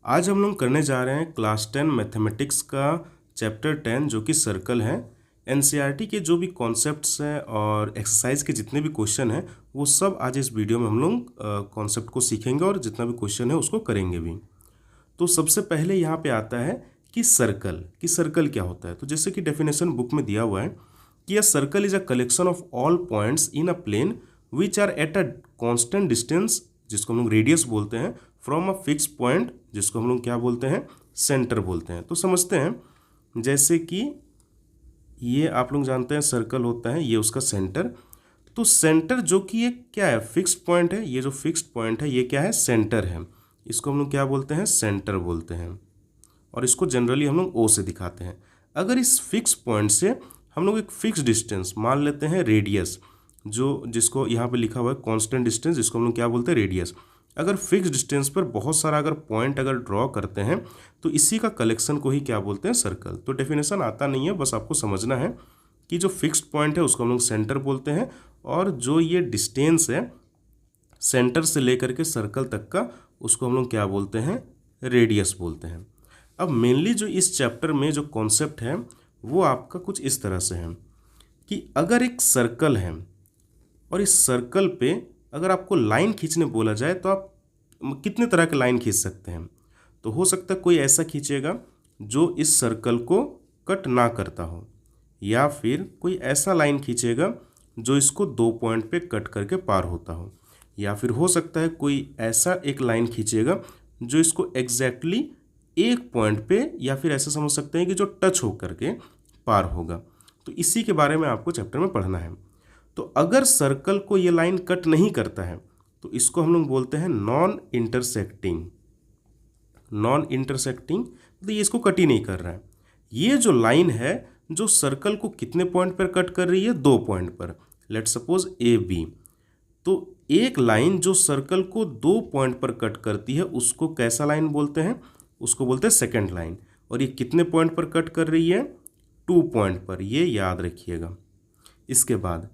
आज हम लोग करने जा रहे हैं क्लास 10 मैथमेटिक्स का चैप्टर 10 जो कि सर्कल है। एनसीईआरटी के जो भी कॉन्सेप्ट्स हैं और एक्सरसाइज के जितने भी क्वेश्चन हैं वो सब आज इस वीडियो में हम लोग कॉन्सेप्ट को सीखेंगे और जितना भी क्वेश्चन है उसको करेंगे भी। तो सबसे पहले यहाँ पे आता है कि सर्कल क्या होता है। तो जैसे कि डेफिनेशन बुक में दिया हुआ है कि a circle is a collection of all points in a plane which are at a constant distance, जिसको हम लोग रेडियस बोलते हैं, फ्रॉम अ फिक्स पॉइंट, जिसको हम लोग क्या बोलते हैं, सेंटर बोलते हैं। तो समझते हैं, जैसे कि ये आप लोग जानते हैं सर्कल होता है, ये उसका सेंटर। तो सेंटर जो कि एक क्या है, फिक्स्ड पॉइंट है। ये जो फिक्स्ड पॉइंट है ये क्या है, सेंटर है। इसको हम लोग क्या बोलते हैं, सेंटर बोलते हैं। और इसको जनरली हम लोग ओ से दिखाते हैं। अगर इस फिक्स पॉइंट से हम लोग एक फिक्स डिस्टेंस मान लेते हैं, रेडियस, जो जिसको यहाँ पे लिखा हुआ है कांस्टेंट डिस्टेंस, जिसको हम लोग क्या बोलते हैं, रेडियस। अगर फिक्स डिस्टेंस पर बहुत सारा अगर पॉइंट अगर ड्रॉ करते हैं तो इसी का कलेक्शन को ही क्या बोलते हैं, सर्कल। तो डेफिनेशन आता नहीं है, बस आपको समझना है कि जो फिक्स्ड पॉइंट है उसको हम लोग सेंटर बोलते हैं, और जो ये डिस्टेंस है सेंटर से लेकर के सर्कल तक का, उसको हम लोग क्या बोलते हैं, रेडियस बोलते हैं। अब मेनली जो इस चैप्टर में जो कॉन्सेप्ट है वो आपका कुछ इस तरह से है कि अगर एक सर्कल है और इस सर्कल पे अगर आपको लाइन खींचने बोला जाए तो आप कितने तरह के लाइन खींच सकते हैं। तो हो सकता है कोई ऐसा खींचेगा जो इस सर्कल को कट ना करता हो, या फिर कोई ऐसा लाइन खींचेगा जो इसको 2 पॉइंट पे कट करके पार होता हो, या फिर हो सकता है कोई ऐसा एक लाइन खींचेगा जो इसको एग्जैक्टली एक पॉइंट पे, या फिर ऐसा समझ सकते हैं कि जो टच होकर के पार होगा। तो इसी के बारे में आपको चैप्टर में पढ़ना है। तो अगर सर्कल को ये लाइन कट नहीं करता है तो इसको हम लोग बोलते हैं नॉन इंटरसेक्टिंग। नॉन इंटरसेक्टिंग मतलब ये इसको कट ही नहीं कर रहा है। ये जो लाइन है जो सर्कल को कितने पॉइंट पर कट कर रही है, 2 पॉइंट पर। Let suppose A B. तो एक लाइन जो सर्कल को 2 पॉइंट पर कट करती है उसको कैसा लाइन बोलते हैं, उसको बोलते हैं सेकंड लाइन। और ये कितने पॉइंट पर कट कर रही है, 2 पॉइंट पर, ये याद रखिएगा। इसके बाद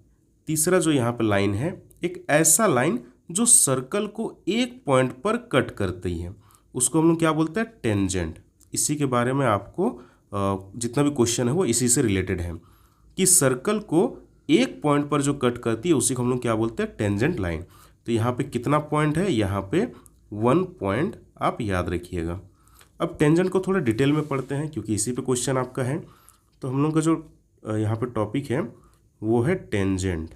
तीसरा जो यहाँ पर लाइन है, एक ऐसा लाइन जो सर्कल को 1 पॉइंट पर कट करती है, उसको हम लोग क्या बोलते हैं, टेंजेंट। इसी के बारे में आपको जितना भी क्वेश्चन है वो इसी से रिलेटेड है कि सर्कल को 1 पॉइंट पर जो कट करती है उसी को हम लोग क्या बोलते हैं, टेंजेंट लाइन। तो यहाँ पे कितना पॉइंट है, यहाँ पे 1 पॉइंट, आप याद रखिएगा। अब टेंजेंट को थोड़ा डिटेल में पढ़ते हैं क्योंकि इसी पे क्वेश्चन आपका है। तो हम लोग का जो यहाँ पे टॉपिक है वो है टेंजेंट।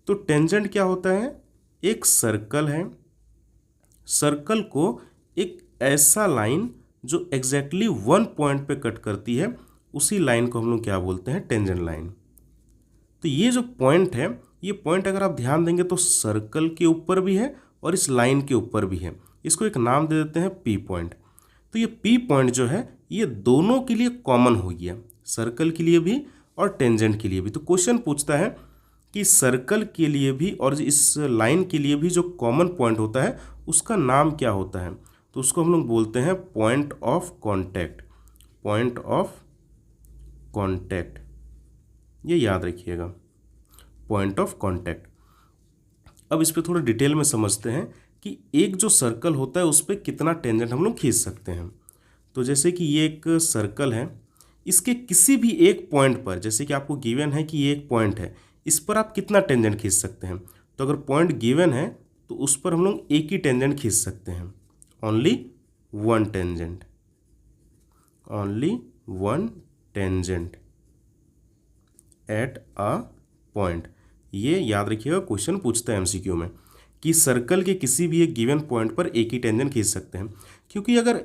तो टेंजेंट क्या होता है, एक सर्कल है, सर्कल को एक ऐसा लाइन जो एग्जैक्टली 1 पॉइंट पे कट करती है, उसी लाइन को हम लोग क्या बोलते हैं, टेंजेंट लाइन। तो ये जो पॉइंट है, ये पॉइंट अगर आप ध्यान देंगे तो सर्कल के ऊपर भी है और इस लाइन के ऊपर भी है। इसको एक नाम दे देते हैं पी पॉइंट। तो ये पी पॉइंट जो है ये दोनों के लिए कॉमन हो गया, सर्कल के लिए भी और टेंजेंट के लिए भी। तो क्वेश्चन पूछता है कि सर्कल के लिए भी और इस लाइन के लिए भी जो कॉमन पॉइंट होता है उसका नाम क्या होता है। तो उसको हम लोग बोलते हैं point of contact. Point of contact, ये याद रखिएगा, पॉइंट ऑफ कॉन्टैक्ट। अब इस पर थोड़ा डिटेल में समझते हैं कि एक जो सर्कल होता है उस पर कितना टेंजेंट हम लोग खींच सकते हैं। तो जैसे कि ये एक सर्कल है, इसके किसी भी एक पॉइंट पर, जैसे कि आपको गिवन है कि ये एक पॉइंट है, इस पर आप कितना टेंजेंट खींच सकते हैं। तो अगर पॉइंट गिवन है तो उस पर हम लोग एक ही टेंजेंट खींच सकते हैं, only 1 tangent, only 1 tangent at a point. ये याद रखिएगा, क्वेश्चन पूछता है एमसीक्यू में कि सर्कल के किसी भी एक गिवन पॉइंट पर एक ही टेंजेंट खींच सकते हैं, क्योंकि अगर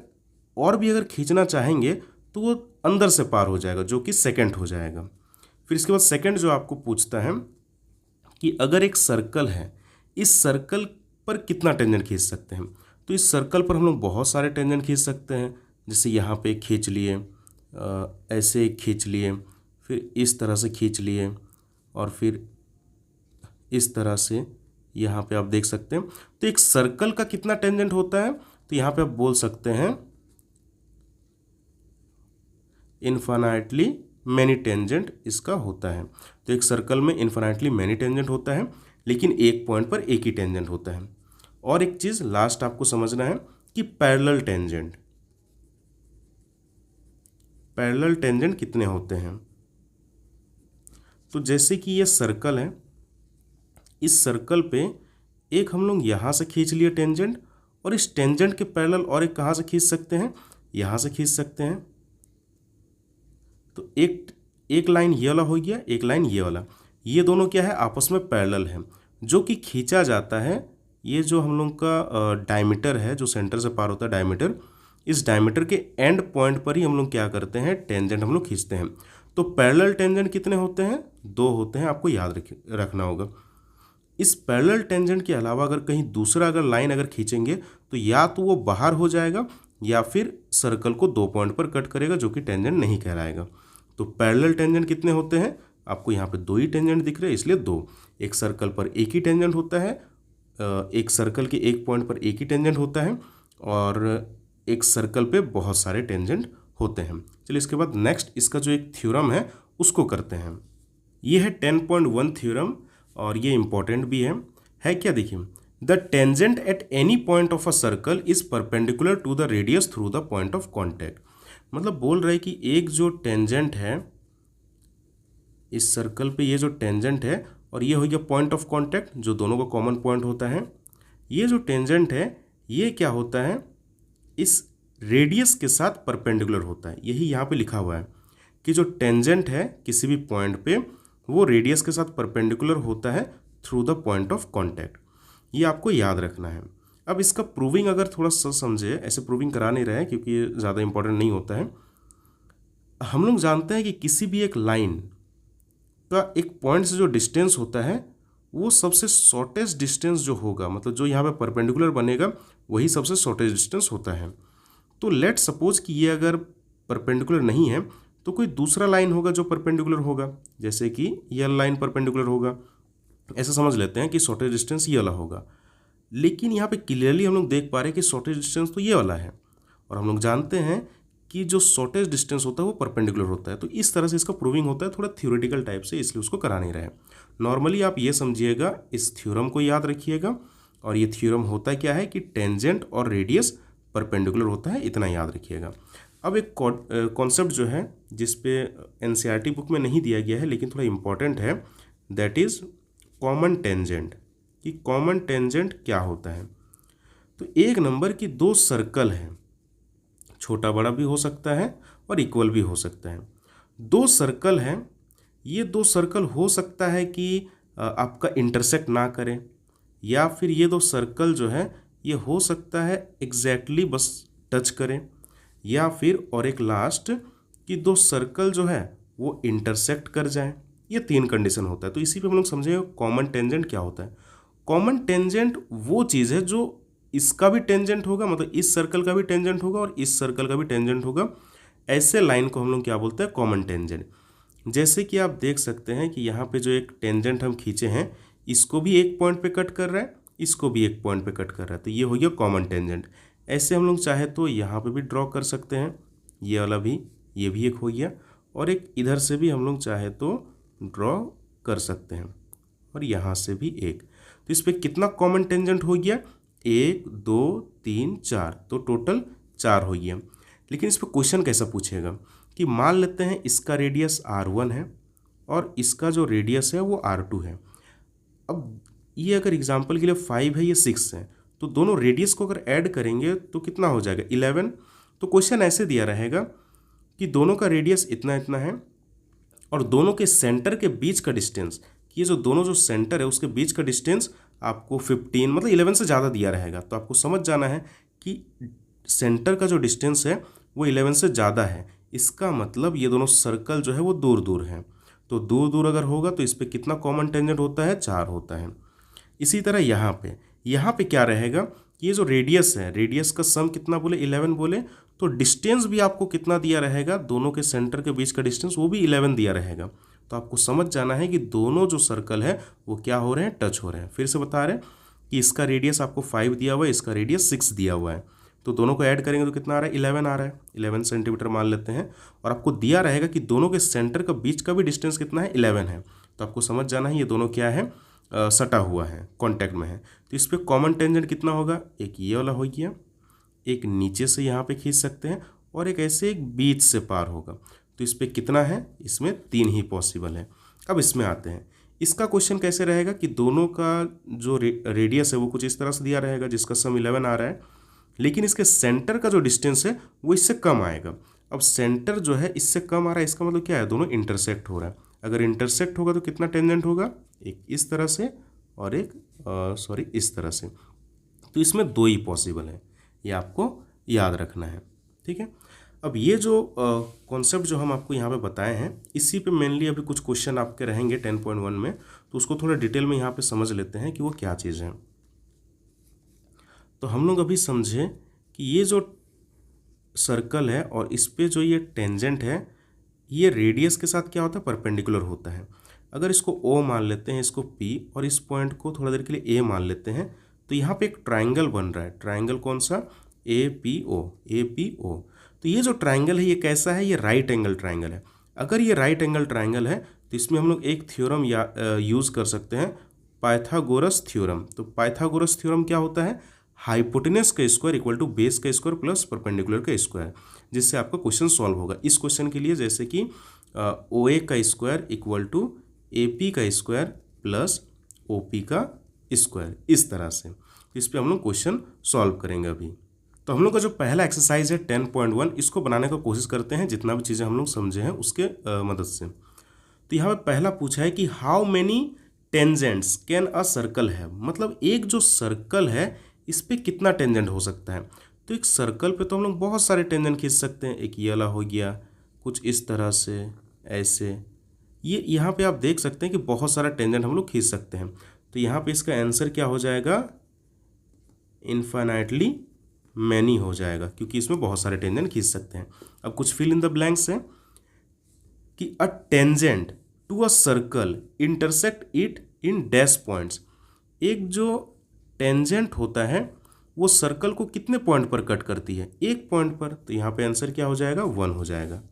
और भी अगर खींचना चाहेंगे तो वो अंदर से पार हो जाएगा, जो कि सेकंड हो जाएगा। फिर इसके बाद सेकंड जो आपको पूछता है कि अगर एक सर्कल है, इस सर्कल पर कितना टेंजेंट खींच सकते हैं। तो इस सर्कल पर हम लोग बहुत सारे टेंजेंट खींच सकते हैं। जैसे यहाँ पे खींच लिए, ऐसे खींच लिए, फिर इस तरह से खींच लिए, और फिर इस तरह से यहाँ पे आप देख सकते हैं। तो एक सर्कल का कितना टेंजेंट होता है, तो यहाँ पे आप बोल सकते हैं इन्फिनिटली मैनी टेंजेंट इसका होता है। तो एक सर्कल में इन्फिनिटली मैनी टेंजेंट होता है, लेकिन एक पॉइंट पर एक ही टेंजेंट होता है। और एक चीज़ लास्ट आपको समझना है कि पैरेलल टेंजेंट कितने होते हैं। तो जैसे कि ये सर्कल है, इस सर्कल पे एक हम लोग यहाँ से खींच लिए टेंजेंट, और इस टेंजेंट के पैरेलल और एक कहाँ से खींच सकते हैं, यहाँ से खींच सकते हैं। तो एक लाइन ये वाला हो गया, एक लाइन ये वाला, ये दोनों क्या है, आपस में पैरेलल है, जो कि खींचा जाता है। ये जो हम लोग का डायमीटर है, जो सेंटर से पार होता है डायमीटर, इस डायमीटर के एंड पॉइंट पर ही हम लोग क्या करते हैं, टेंजेंट हम लोग खींचते हैं। तो पैरेलल टेंजेंट कितने होते हैं, 2 होते हैं, आपको याद रखना होगा। इस पैरेलल टेंजेंट के अलावा अगर कहीं दूसरा अगर लाइन अगर खींचेंगे तो या तो वो बाहर हो जाएगा या फिर सर्कल को 2 पॉइंट पर कट करेगा, जो कि टेंजेंट नहीं कहलाएगा। तो पैरेलल टेंजेंट कितने होते हैं, आपको यहाँ पे 2 ही टेंजेंट दिख रहे हैं, इसलिए 2। एक सर्कल पर एक ही टेंजेंट होता है, एक सर्कल के एक पॉइंट पर एक ही टेंजेंट होता है, और एक सर्कल पे बहुत सारे टेंजेंट होते हैं। चलिए इसके बाद नेक्स्ट इसका जो एक थ्योरम है उसको करते हैं। ये है 10.1 थ्योरम, और ये इंपॉर्टेंट भी है क्या, देखिए, the tangent at any point of a circle is perpendicular to the radius through the point of contact. मतलब बोल रहे हैं कि एक जो टेंजेंट है इस सर्कल पे, ये जो टेंजेंट है, और ये हो गया पॉइंट ऑफ कॉन्टैक्ट जो दोनों का कॉमन पॉइंट होता है। ये जो टेंजेंट है ये क्या होता है, इस रेडियस के साथ परपेंडिकुलर होता है। यही यहाँ पे लिखा हुआ है कि जो टेंजेंट है किसी भी पॉइंट पे, वो रेडियस के साथ परपेंडिकुलर होता है through the point of contact. ये आपको याद रखना है। अब इसका प्रूविंग अगर थोड़ा सा समझे, ऐसे प्रूविंग करा नहीं रहे हैं क्योंकि ये ज़्यादा इंपॉर्टेंट नहीं होता है। हम लोग जानते हैं कि किसी भी एक लाइन का एक पॉइंट से जो डिस्टेंस होता है वो सबसे शॉर्टेस्ट डिस्टेंस जो होगा, मतलब जो यहाँ पे परपेंडिकुलर बनेगा वही सबसे शॉर्टेस्ट डिस्टेंस होता है। तो लेट सपोज कि ये अगर परपेंडिकुलर नहीं है तो कोई दूसरा लाइन होगा जो परपेंडिकुलर होगा, जैसे कि ये लाइन परपेंडिकुलर होगा, ऐसा समझ लेते हैं कि शॉर्टेस्ट डिस्टेंस ये वाला होगा। लेकिन यहाँ पे क्लियरली हम लोग देख पा रहे हैं कि शॉर्टेस्ट डिस्टेंस तो ये वाला है, और हम लोग जानते हैं कि जो शॉर्टेस्ट डिस्टेंस होता है वो परपेंडिकुलर होता है। तो इस तरह से इसका प्रूविंग होता है, थोड़ा थ्योरेटिकल टाइप से, इसलिए उसको करा नहीं रहे। नॉर्मली आप ये समझिएगा, इस थ्योरम को याद रखिएगा, और ये थ्योरम होता क्या है कि टेंजेंट और रेडियस परपेंडिकुलर होता है, इतना याद रखिएगा। अब एक कॉन्सेप्ट जो है जिस पे एनसीईआरटी बुक में नहीं दिया गया है लेकिन थोड़ा इम्पॉर्टेंट है, दैट इज़ कॉमन टेंजेंट। कि कॉमन टेंजेंट क्या होता है। तो एक नंबर की 2 सर्कल हैं, छोटा बड़ा भी हो सकता है और इक्वल भी हो सकता है। 2 सर्कल हैं, ये 2 सर्कल हो सकता है कि आपका इंटरसेक्ट ना करें, या फिर ये 2 सर्कल जो है ये हो सकता है एग्जैक्टली बस टच करें, या फिर और एक लास्ट कि 2 सर्कल जो है वो इंटरसेक्ट कर जाएं। ये 3 कंडीशन होता है। तो इसी पे हम लोग समझेंगे कॉमन टेंजेंट क्या होता है। कॉमन टेंजेंट वो चीज़ है जो इसका भी टेंजेंट होगा, मतलब इस सर्कल का भी टेंजेंट होगा और इस सर्कल का भी टेंजेंट होगा। ऐसे लाइन को हम लोग क्या बोलते हैं, कॉमन टेंजेंट। जैसे कि आप देख सकते हैं कि यहाँ पे जो एक टेंजेंट हम खींचे हैं, इसको भी एक पॉइंट पे कट कर रहा है, इसको भी एक पॉइंट पे कट कर रहा है, तो ये हो गया कॉमन टेंजेंट। ऐसे हम लोग चाहे तो यहाँ पे भी ड्रॉ कर सकते हैं, ये वाला भी, ये भी एक हो गया, और एक इधर से भी हम लोग चाहे तो ड्रॉ कर सकते हैं, और यहाँ से भी एक। तो इस पर कितना कॉमन टेंजेंट हो गया, 1 2 3 4, तो टोटल 4 हो गया। लेकिन इस पर क्वेश्चन कैसा पूछेगा कि मान लेते हैं इसका रेडियस R1 है और इसका जो रेडियस है वो R2 है। अब ये अगर एग्जांपल के लिए 5 है, ये 6 है, तो दोनों रेडियस को अगर ऐड करेंगे तो कितना हो जाएगा, 11। तो क्वेश्चन ऐसे दिया रहेगा कि दोनों का रेडियस इतना इतना है और दोनों के सेंटर के बीच का डिस्टेंस, ये जो दोनों जो सेंटर है उसके बीच का डिस्टेंस आपको 15 मतलब 11 से ज़्यादा दिया रहेगा। तो आपको समझ जाना है कि सेंटर का जो डिस्टेंस है वो 11 से ज़्यादा है। इसका मतलब ये दोनों सर्कल जो है वो दूर दूर हैं। तो दूर दूर अगर होगा तो इस पर कितना कॉमन टेंजेंट होता है, 4 होता है। इसी तरह यहाँ पे क्या रहेगा कि ये जो रेडियस है, रेडियस का सम कितना बोले, 11 बोले, तो डिस्टेंस भी आपको कितना दिया रहेगा, दोनों के सेंटर के बीच का डिस्टेंस वो भी 11 दिया रहेगा। तो आपको समझ जाना है कि दोनों जो सर्कल है वो क्या हो रहे हैं, टच हो रहे हैं। फिर से बता रहे हैं कि इसका रेडियस आपको 5 दिया हुआ है, इसका रेडियस 6 दिया हुआ है, तो दोनों को ऐड करेंगे तो कितना आ रहा है, 11 आ रहा है, 11 सेंटीमीटर मान लेते हैं। और आपको दिया रहेगा कि दोनों के सेंटर का बीच का भी डिस्टेंस कितना है, 11 है। तो आपको समझ जाना है ये दोनों क्या है, सटा हुआ है, कॉन्टैक्ट में है। तो इस पर कॉमन टेंजेंट कितना होगा, एक ये वाला हो गया, एक नीचे से यहाँ पे खींच सकते हैं और एक ऐसे एक बीच से पार होगा। तो इस पे कितना है, इसमें 3 ही पॉसिबल है। अब इसमें आते हैं, इसका क्वेश्चन कैसे रहेगा कि दोनों का जो रेडियस है वो कुछ इस तरह से दिया रहेगा जिसका सम 11 आ रहा है, लेकिन इसके सेंटर का जो डिस्टेंस है वो इससे कम आएगा। अब सेंटर जो है इससे कम आ रहा है, इसका मतलब क्या है, दोनों इंटरसेक्ट हो रहा है। अगर इंटरसेक्ट होगा तो कितना टेंजेंट होगा, एक इस तरह से और एक इस तरह से। तो इसमें 2 ही पॉसिबल है, ये आपको याद रखना है, ठीक है। अब ये जो कॉन्सेप्ट जो हम आपको यहाँ पे बताए हैं, इसी पे मेनली अभी कुछ क्वेश्चन आपके रहेंगे 10.1 में, तो उसको थोड़ा डिटेल में यहाँ पे समझ लेते हैं कि वो क्या चीज़ है। तो हम लोग अभी समझे कि ये जो सर्कल है और इस पे जो ये टेंजेंट है, ये रेडियस के साथ क्या होता है, परपेंडिकुलर होता है। अगर इसको O मान लेते हैं, इसको P, और इस पॉइंट को थोड़ा देर के लिए A मान लेते हैं, तो यहाँ पे एक ट्राइंगल बन रहा है। ट्राइंगल कौन सा, APO। तो ये जो ट्राइंगल है ये कैसा है, ये राइट एंगल ट्राइंगल है। अगर ये राइट एंगल ट्राइंगल है तो इसमें हम लोग एक थ्योरम यूज़ कर सकते हैं, पाइथागोरस थ्योरम। तो पाइथागोरस थ्योरम क्या होता है, हाइपोटेनस का स्क्वायर इक्वल टू बेस का स्क्वायर प्लस परपेंडिकुलर का स्क्वायर, जिससे आपका क्वेश्चन सॉल्व होगा। इस क्वेश्चन के लिए जैसे कि OA का स्क्वायर इक्वल टू AP का स्क्वायर प्लस OP का स्क्वायर, इस तरह से। इस पे हम लोग क्वेश्चन सॉल्व करेंगे अभी। तो हम लोग का जो पहला एक्सरसाइज है 10.1, इसको बनाने का कोशिश करते हैं जितना भी चीज़ें हम लोग समझे हैं उसके मदद से। तो यहाँ पे पहला पूछा है कि how many tangents can a circle है, मतलब एक जो सर्कल है इस पे कितना टेंजेंट हो सकता है। तो एक सर्कल पे तो हम लोग बहुत सारे टेंजेंट खींच सकते हैं, एक ये वाला हो गया, कुछ इस तरह से, ऐसे। ये यहाँ पे आप देख सकते हैं कि बहुत सारा टेंजेंट हम लोग खींच सकते हैं। तो यहाँ पे इसका आंसर क्या हो जाएगा, इन्फाइनाइटली मैनी हो जाएगा, क्योंकि इसमें बहुत सारे टेंजेंट खींच सकते हैं। अब कुछ फिल इन द ब्लैंक्स है कि a tangent to a circle intersect it in dash points. एक जो टेंजेंट होता है वो सर्कल को कितने पॉइंट पर कट करती है, एक पॉइंट पर। तो यहाँ पे आंसर क्या हो जाएगा, 1 हो जाएगा।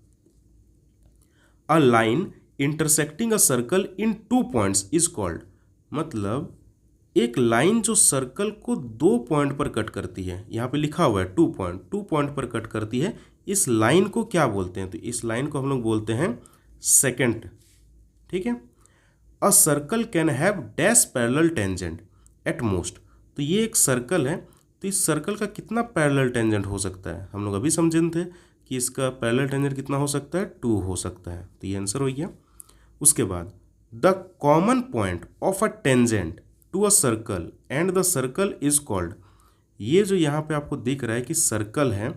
A line intersecting a circle in 2 points is called, मतलब एक लाइन जो सर्कल को 2 पॉइंट पर कट करती है, यहाँ पे लिखा हुआ है 2 पॉइंट पर कट करती है, इस लाइन को क्या बोलते हैं, तो इस लाइन को हम लोग बोलते हैं सेकेंड, ठीक है। A circle can have dash parallel tangent at most, तो ये एक सर्कल है, तो इस सर्कल का कितना पैरेलल टेंजेंट हो सकता है, हम लोग अभी समझे थे कि इसका पैरेलल टेंजेंट कितना हो सकता है, 2 हो सकता है। तो ये आंसर हो गया। उसके बाद the common point of a tangent to a circle and the circle is called, ये जो यहाँ पे आपको दिख रहा है कि सर्कल है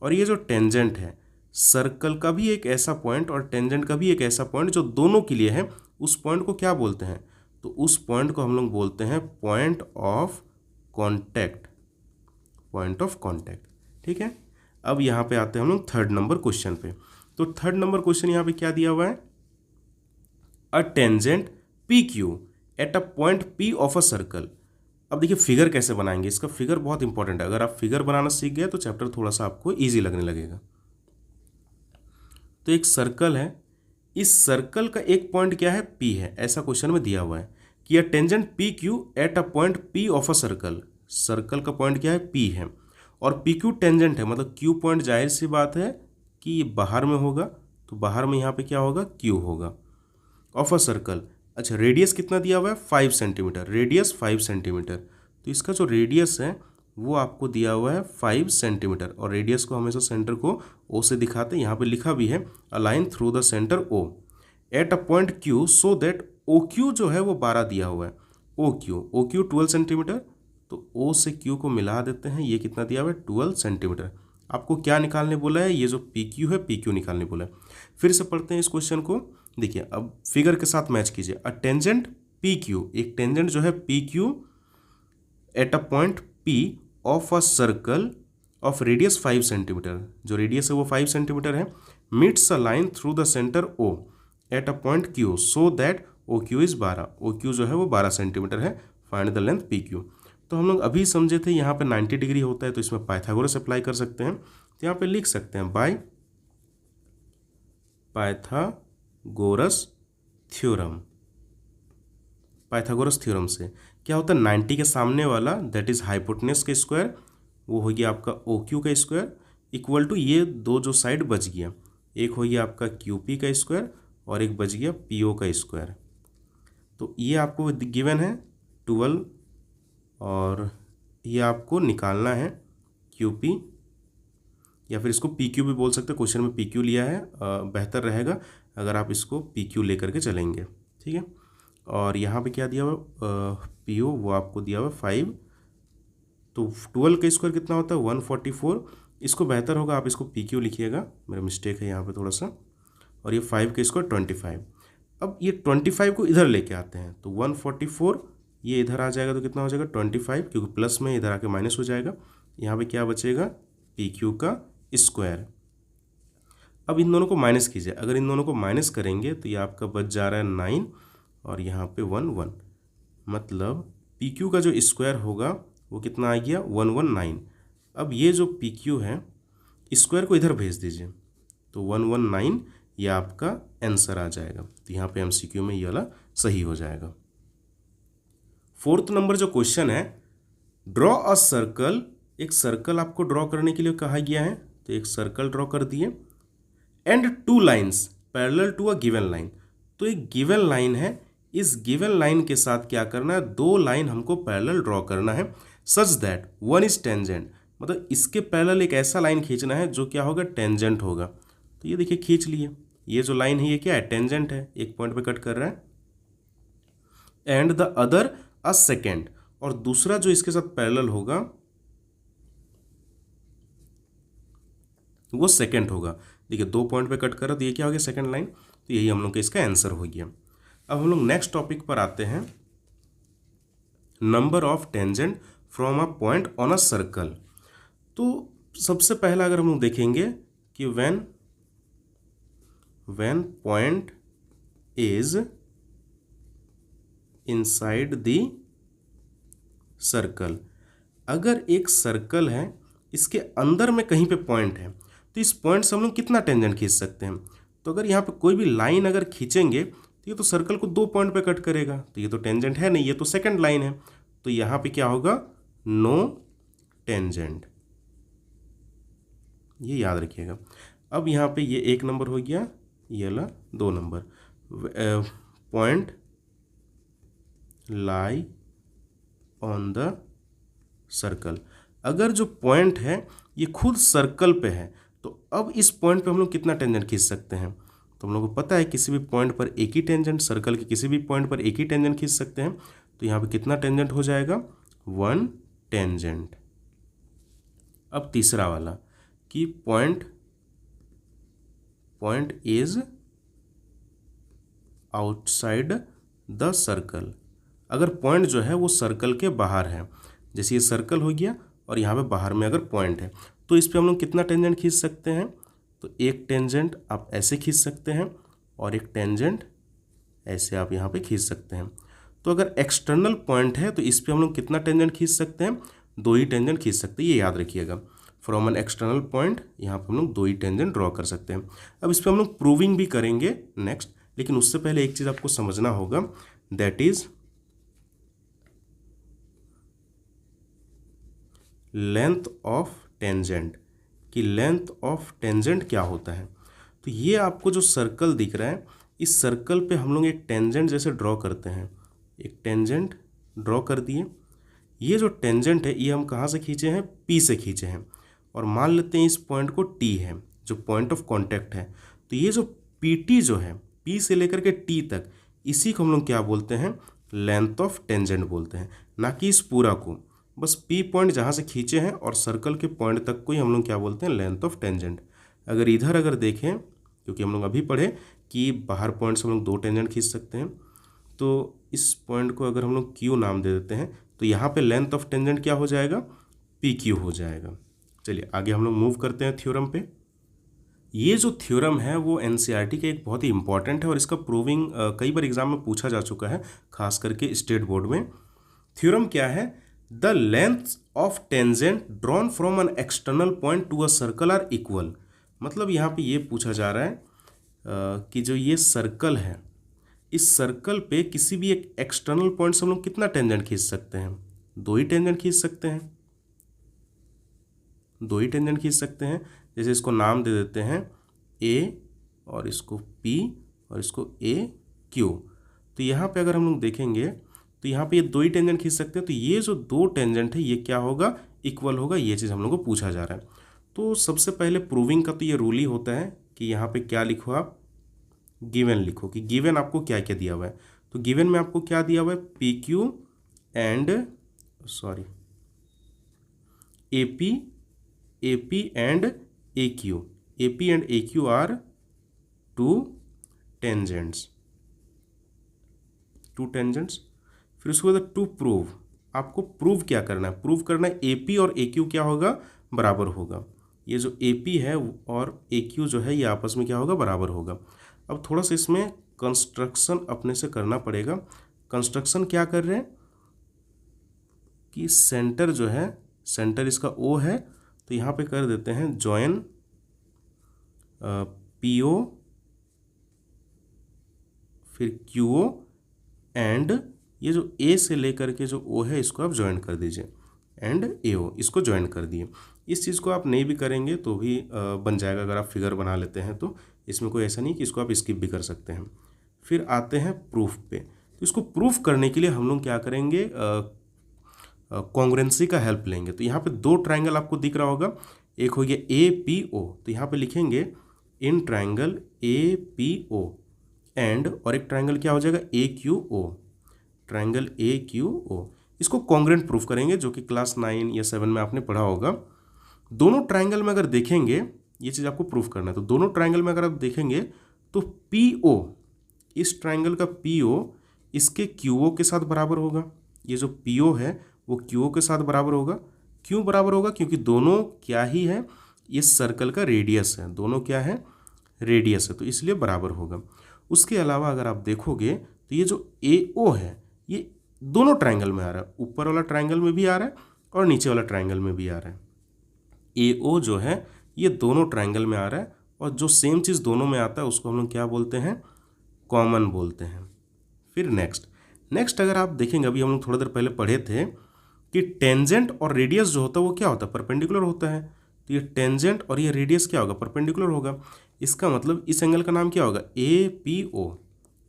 और ये जो टेंजेंट है, सर्कल का भी एक ऐसा पॉइंट और टेंजेंट का भी एक ऐसा पॉइंट जो दोनों के लिए है, उस पॉइंट को क्या बोलते हैं, तो उस पॉइंट को हम लोग बोलते हैं पॉइंट ऑफ कॉन्टैक्ट, ठीक है। अब यहाँ पे आते हैं हम लोग 3rd नंबर क्वेश्चन पे। तो 3rd नंबर क्वेश्चन यहाँ पे क्या दिया हुआ है, a tangent PQ eight a point P of a circle. अब देखिए फिगर कैसे बनाएंगे, इसका फिगर बहुत इंपॉर्टेंट है। अगर आप फिगर बनाना सीख गए तो चैप्टर थोड़ा सा आपको इजी लगने लगेगा। तो एक सर्कल है, इस सर्कल का एक पॉइंट क्या है, P है, ऐसा क्वेश्चन में दिया हुआ है कि a tangent PQ eight a point P of a circle, circle का पॉइंट क्या है, P है, और PQ टेंजेंट है, मतलब Q पॉइंट जाहिर सी बात है कि ये बाहर में होगा, तो बाहर में यहाँ पे क्या होगा, Q होगा, ऑफ अ सर्कल। अच्छा, रेडियस कितना दिया हुआ है, 5 सेंटीमीटर, रेडियस 5 सेंटीमीटर। तो इसका जो रेडियस है वो आपको दिया हुआ है 5 सेंटीमीटर, और रेडियस को हमेशा सेंटर को O से दिखाते हैं। यहाँ पे लिखा भी है a line through the centre O eight a point Q so that OQ जो है वो 12 दिया हुआ है, OQ 12 सेंटीमीटर। तो O से Q को मिला देते हैं, ये कितना दिया हुआ है, 12 सेंटीमीटर। आपको क्या निकालने बोला है, ये जो PQ है PQ निकालने बोला है। फिर से पढ़ते हैं इस क्वेश्चन को, देखिए अब फिगर के साथ मैच कीजिए। अ टेंजेंट PQ, एक टेंजेंट जो है PQ eight a point P of a circle of radius 5 centimetre, जो रेडियस है वो 5 सेंटीमीटर है, meets a line through the centre O eight a point Q so that OQ is 12, OQ जो है वो 12 सेंटीमीटर है, फाइंड द लेंथ PQ। तो हम लोग अभी समझे थे यहाँ पे 90 डिग्री होता है, तो इसमें पाइथागोरस अप्लाई कर सकते हैं। तो यहाँ पे लिख सकते हैं by Pythagoras theorem, Pythagoras theorem से क्या होता है, 90 के सामने वाला दैट इज हाइपोटेनस का स्क्वायर वो हो गया आपका ओ क्यू का स्क्वायर इक्वल टू ये दो जो साइड बच गया, एक हो गया आपका क्यू पी का स्क्वायर और एक बच गया पी ओ का स्क्वायर। तो ये आपको गिवन है 12 और ये आपको निकालना है क्यू पी, या फिर इसको पी क्यू भी बोल सकते हैं, क्वेश्चन में पी क्यू लिया है, बेहतर रहेगा अगर आप इसको पी क्यू लेकर के चलेंगे, ठीक है। और यहाँ पे क्या दिया हुआ पी ओ, वो आपको दिया हुआ 5, तो 12 का स्क्वायर कितना होता है 144, इसको बेहतर होगा आप इसको पी क्यू लिखिएगा, मेरा मिस्टेक है यहाँ पे थोड़ा सा। और ये 5 का स्क्वायर 25, अब ये 25 को इधर लेके आते हैं तो 144 ये इधर आ जाएगा तो कितना हो जाएगा 25, क्योंकि प्लस में इधर आके माइनस हो जाएगा, यहाँ पे क्या बचेगा पी क्यू का स्क्वायर। अब इन दोनों को माइनस कीजिए, अगर इन दोनों को माइनस करेंगे तो ये आपका बच जा रहा है 9 और यहाँ पे 1 1, मतलब पी क्यू का जो स्क्वायर होगा वो कितना आ गया 119। अब ये जो पी क्यू है स्क्वायर को इधर भेज दीजिए तो 119 ये आपका आंसर आ जाएगा, तो यहाँ पे एमसीक्यू में ये वाला सही हो जाएगा। 4th नंबर जो क्वेश्चन है, ड्रॉ अ सर्कल, एक सर्कल आपको ड्रॉ करने के लिए कहा गया है, तो एक सर्कल ड्रॉ कर दिए and 2 lines parallel to a given line, तो एक गिवन लाइन है, इस गिवन लाइन के साथ क्या करना है 2 लाइन हमको पैरेलल ड्रॉ करना है such that one is tangent, मतलब इसके पैरेलल एक ऐसा लाइन खींचना है जो क्या होगा टेंजेंट होगा। तो ये देखिए खींच लिए, ये जो लाइन है ये क्या है टेंजेंट है, एक पॉइंट पे कट कर रहा है, and the other a second, और दूसरा जो इसके साथ पैरेलल होगा वो सेकेंड होगा। देखिए 2 पॉइंट पे कट कर रहा है तो ये क्या हो गया सेकेंड लाइन, तो यही हम लोग का इसका आंसर हो गया। अब हम लोग नेक्स्ट टॉपिक पर आते हैं, number of tangent from a point on a circle. तो सबसे पहला अगर हम लोग देखेंगे कि when point is inside the circle, अगर एक सर्कल है इसके अंदर में कहीं पे पॉइंट है तो इस पॉइंट से हम लोग कितना टेंजेंट खींच सकते हैं। तो अगर यहाँ पे कोई भी लाइन अगर खींचेंगे तो ये तो सर्कल को 2 पॉइंट पे कट करेगा, तो ये तो टेंजेंट है नहीं, ये तो सेकंड लाइन है, तो यहाँ पे क्या होगा नो टेंजेंट, ये याद रखिएगा। अब यहाँ पे ये 1 नंबर हो गया, ये वाला 2 number, point lie on the circle, अगर जो पॉइंट है ये खुद सर्कल पे है तो अब इस पॉइंट पे हम लोग कितना टेंजेंट खींच सकते हैं। तो हम लोग को पता है किसी भी पॉइंट पर एक ही टेंजेंट, सर्कल के किसी भी पॉइंट पर एक ही टेंजेंट खींच सकते हैं, तो यहाँ पे कितना टेंजेंट हो जाएगा 1 टेंजेंट। अब तीसरा वाला कि point is outside the circle, अगर पॉइंट जो है वो सर्कल के बाहर है, जैसे ये सर्कल हो गया और यहाँ पे बाहर में अगर पॉइंट है तो इस पे हम लोग कितना टेंजेंट खींच सकते हैं, तो एक टेंजेंट आप ऐसे खींच सकते हैं और एक टेंजेंट ऐसे आप यहाँ पे खींच सकते हैं। तो अगर एक्सटर्नल पॉइंट है तो इस पे हम लोग कितना टेंजेंट खींच सकते हैं, 2 ही टेंजेंट खींच सकते हैं, ये याद रखिएगा। फ्रॉम एन एक्सटर्नल पॉइंट यहाँ पे हम लोग 2 ही टेंजेंट ड्रॉ कर सकते हैं। अब इस पर हम लोग प्रूविंग भी करेंगे नेक्स्ट, लेकिन उससे पहले एक चीज़ आपको समझना होगा, that is length of tangent, कि लेंथ ऑफ टेंजेंट क्या होता है। तो ये आपको जो सर्कल दिख रहा है, इस सर्कल पे हम लोग एक टेंजेंट जैसे ड्रॉ करते हैं, एक टेंजेंट ड्रॉ कर दिए, ये जो टेंजेंट है ये हम कहाँ से खींचे हैं, पी से खींचे हैं, और मान लेते हैं इस पॉइंट को टी है जो पॉइंट ऑफ कॉन्टैक्ट है। तो ये जो पी टी जो है पी से लेकर के टी तक, इसी को हम लोग क्या बोलते हैं, लेंथ ऑफ टेंजेंट बोलते हैं, ना कि इस पूरा को, बस पी पॉइंट जहाँ से खींचे हैं और सर्कल के पॉइंट तक को ही हम लोग क्या बोलते हैं, लेंथ ऑफ टेंजेंट। अगर इधर अगर देखें, क्योंकि हम लोग अभी पढ़े कि बाहर पॉइंट से हम लोग 2 टेंजेंट खींच सकते हैं, तो इस पॉइंट को अगर हम लोग क्यू नाम दे देते हैं तो यहाँ पे लेंथ ऑफ टेंजेंट क्या हो जाएगा, पी क्यू हो जाएगा। चलिए आगे हम लोग मूव करते हैं थ्योरम पे। ये जो थ्योरम है वो एनसीईआरटी के एक बहुत ही इंपॉर्टेंट है और इसका प्रूविंग कई बार एग्जाम में पूछा जा चुका है, खास करके स्टेट बोर्ड में। थ्योरम क्या है, the length of tangent drawn from an external point to a circle are equal, मतलब यहाँ पे ये पूछा जा रहा है कि जो ये सर्कल है, इस सर्कल पे किसी भी एक एक्सटर्नल पॉइंट से हम लोग कितना टेंजेंट खींच सकते हैं, 2 ही टेंजेंट खींच सकते हैं। दो ही टेंजेंट खींच सकते हैं। जैसे इसको नाम दे देते हैं ए और इसको पी और इसको ए क्यू। तो यहाँ पे अगर हम लोग देखेंगे तो यहाँ पे ये दो ही टेंजेंट खींच सकते हैं। तो ये जो दो टेंजेंट है ये क्या होगा, इक्वल होगा। ये चीज़ हम लोग को पूछा जा रहा है। तो सबसे पहले प्रूविंग का तो ये रूल ही होता है कि यहाँ पे क्या लिखो, आप गिवन लिखो कि गिवन आपको क्या क्या दिया हुआ है। तो गिवन में आपको क्या दिया हुआ है, P Q and AP and AQ. AP and AQ are two tangents. फिर उसके बाद टू प्रूव, आपको प्रूव क्या करना है, प्रूव करना है AP और AQ क्या होगा, बराबर होगा। ये जो AP है और AQ जो है ये आपस में क्या होगा, बराबर होगा। अब थोड़ा सा इसमें कंस्ट्रक्शन अपने से करना पड़ेगा। कंस्ट्रक्शन क्या कर रहे हैं कि सेंटर जो है, सेंटर इसका O है, तो यहाँ पे कर देते हैं जॉइन PO फिर QO एंड ये जो A से लेकर के जो O है इसको आप ज्वाइन कर दीजिए एंड AO, इसको ज्वाइन कर दिए। इस चीज़ को आप नहीं भी करेंगे तो भी बन जाएगा, अगर आप फिगर बना लेते हैं तो इसमें कोई ऐसा नहीं कि इसको आप स्किप भी कर सकते हैं। फिर आते हैं प्रूफ पे। तो इसको प्रूफ करने के लिए हम लोग क्या करेंगे, कॉन्ग्रुएंसी का हेल्प लेंगे। तो यहाँ पे दो ट्राइंगल आपको दिख रहा होगा, एक हो गया APO, तो यहाँ पे लिखेंगे इन ट्राइंगल APO एंड, और एक ट्राइंगल क्या हो जाएगा AQO, ट्राइंगल AQO। इसको कॉन्ग्रुएंट प्रूफ करेंगे, जो कि क्लास 9 या 7 में आपने पढ़ा होगा। दोनों ट्राइंगल में अगर देखेंगे, ये चीज़ आपको प्रूफ करना है, तो दोनों ट्राइंगल में अगर आप देखेंगे तो PO, इस ट्राइंगल का PO इसके QO के साथ बराबर होगा। ये जो PO है वो QO के साथ बराबर होगा। क्यों बराबर होगा, क्योंकि दोनों क्या ही है, ये सर्कल का रेडियस है, दोनों क्या है, रेडियस है, तो इसलिए बराबर होगा। उसके अलावा अगर आप देखोगे तो ये जो AO है ये दोनों ट्राइंगल में आ रहा है, ऊपर वाला ट्राइंगल में भी आ रहा है और नीचे वाला ट्राइंगल में भी आ रहा है। AO जो है ये दोनों ट्राइंगल में आ रहा है, और जो सेम चीज़ दोनों में आता है उसको हम लोग क्या बोलते हैं, कॉमन बोलते हैं। फिर नेक्स्ट अगर आप देखेंगे, अभी हम लोग थोड़ी देर पहले पढ़े थे कि टेंजेंट और रेडियस जो होता है वो क्या होता है, परपेंडिकुलर होता है। तो ये टेंजेंट और ये रेडियस क्या होगा, परपेंडिकुलर होगा। इसका मतलब इस एंगल का नाम क्या होगा, APO,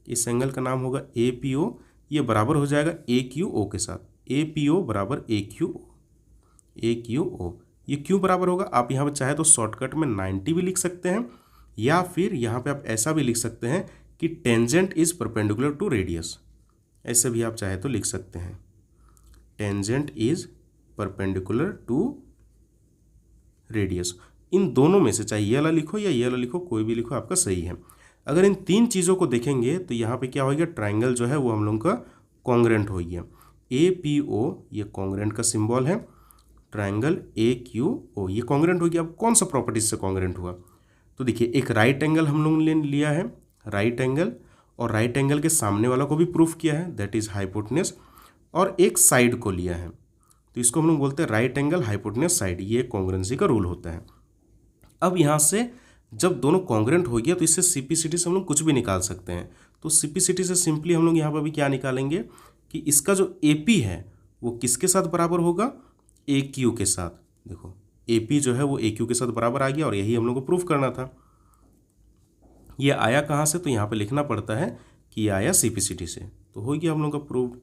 इस एंगल का नाम होगा APO। ये बराबर हो जाएगा AQO के साथ, APO बराबर AQO। ये क्यों बराबर होगा, आप यहाँ पर चाहे तो शॉर्टकट में 90 भी लिख सकते हैं, या फिर यहाँ पे आप ऐसा भी लिख सकते हैं कि tangent is perpendicular to radius, ऐसे भी आप चाहे तो लिख सकते हैं, tangent is perpendicular to radius. इन दोनों में से चाहे ये वाला लिखो या ये वाला लिखो, कोई भी लिखो आपका सही है। अगर इन तीन चीज़ों को देखेंगे तो यहाँ पे क्या हो गया, ट्राइंगल जो है वो हम लोग का कॉन्ग्रुएंट हो गया। APO ये कॉन्ग्रुएंट का सिंबल है, ट्राइंगल AQO ये कॉन्ग्रुएंट हो गया। अब कौन सा प्रॉपर्टीज से कॉन्ग्रुएंट हुआ, तो देखिए एक राइट एंगल हम लोग ने लिया है, राइट एंगल, और राइट एंगल के सामने वाला को भी प्रूफ किया है, दैट इज हाइपोटेन्यूज, और एक साइड को लिया है, तो इसको हम लोग बोलते हैं राइट एंगल हाइपोटेन्यूज साइड। ये कॉन्ग्रुएंसी का रूल होता है। अब यहाँ से जब दोनों कॉन्ग्रुएंट हो गया तो इससे CPCT से हम लोग कुछ भी निकाल सकते हैं। तो CPCT से सिंपली हम लोग यहाँ पर भी क्या निकालेंगे कि इसका जो AP है वो किसके साथ बराबर होगा, AQ के साथ। देखो AP जो है वो AQ के साथ बराबर आ गया, और यही हम लोग को प्रूफ करना था। ये आया कहाँ से, तो यहाँ पे लिखना पड़ता है कि ये आया CPCT से, तो हो गया हम लोग का प्रूव,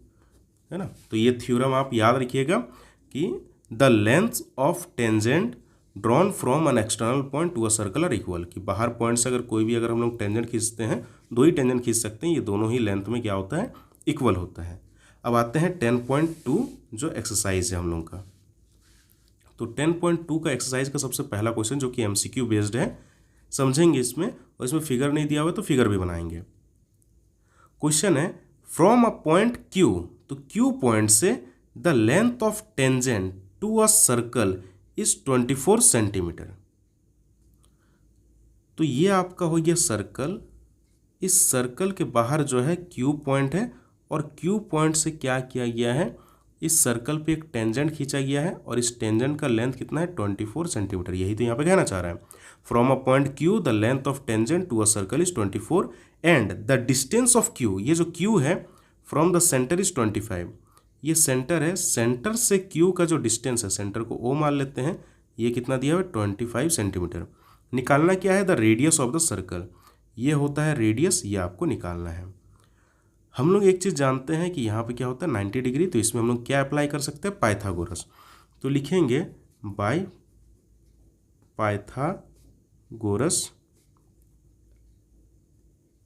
है ना। तो ये थ्योरम आप याद रखिएगा कि the length of tangent drawn from an external point to a circle are equal, कि बाहर पॉइंट से अगर कोई भी अगर हम लोग टेंजेंट खींचते हैं, दो ही टेंजेंट खींच सकते हैं, ये दोनों ही लेंथ में क्या होता है, इक्वल होता है। अब आते हैं 10.2 जो एक्सरसाइज है हम लोग का। तो 10.2 का एक्सरसाइज का सबसे पहला क्वेश्चन जो कि MCQ बेस्ड है, समझेंगे इसमें, और इसमें फिगर नहीं दिया हुआ तो फिगर भी बनाएंगे। क्वेश्चन है फ्रॉम अ पॉइंट Q, तो Q पॉइंट से the length of tangent to a circle is 24 centimetre. तो ये आपका हो गया सर्कल, इस सर्कल के बाहर जो है Q पॉइंट है, और Q पॉइंट से क्या किया गया है, इस सर्कल पे एक टेंजेंट खींचा गया है, और इस टेंजेंट का लेंथ कितना है, 24 सेंटीमीटर। यही तो यहाँ पे कहना चाह रहा है, from a point Q the length of tangent to a circle is 24 and the distance of Q, ये जो Q है फ्रॉम द सेंटर इज 25। ये सेंटर है, सेंटर से Q का जो डिस्टेंस है, सेंटर को O मान लेते हैं, ये कितना दिया हुआ है 25 सेंटीमीटर। निकालना क्या है, the radius of the circle, ये होता है रेडियस, ये आपको निकालना है। हम लोग एक चीज़ जानते हैं कि यहाँ पे क्या होता है 90 डिग्री, तो इसमें हम लोग क्या अप्लाई कर सकते हैं, पाइथागोरस। तो लिखेंगे बाय पाइथागोरस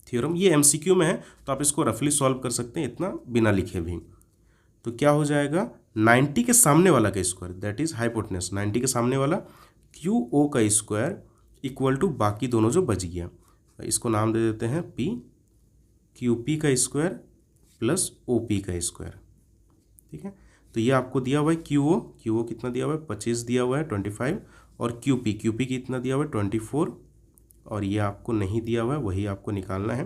थ्योरम। ये एमसीक्यू में है तो आप इसको रफली सॉल्व कर सकते हैं इतना बिना लिखे भी। तो क्या हो जाएगा 90 के सामने वाला का स्क्वायर, दैट इज हाइपोटेनस, 90 के सामने वाला क्यू ओ का स्क्वायर इक्वल टू बाकी दोनों जो बच गया, इसको नाम दे देते हैं पी, क्यू पी का स्क्वायर प्लस ओ पी का स्क्वायर। ठीक है, तो ये आपको दिया हुआ है क्यू ओ कितना दिया हुआ है 25 दिया हुआ है 25, और क्यू पी कितना दिया हुआ है 24, और ये आपको नहीं दिया हुआ है, वही आपको निकालना है।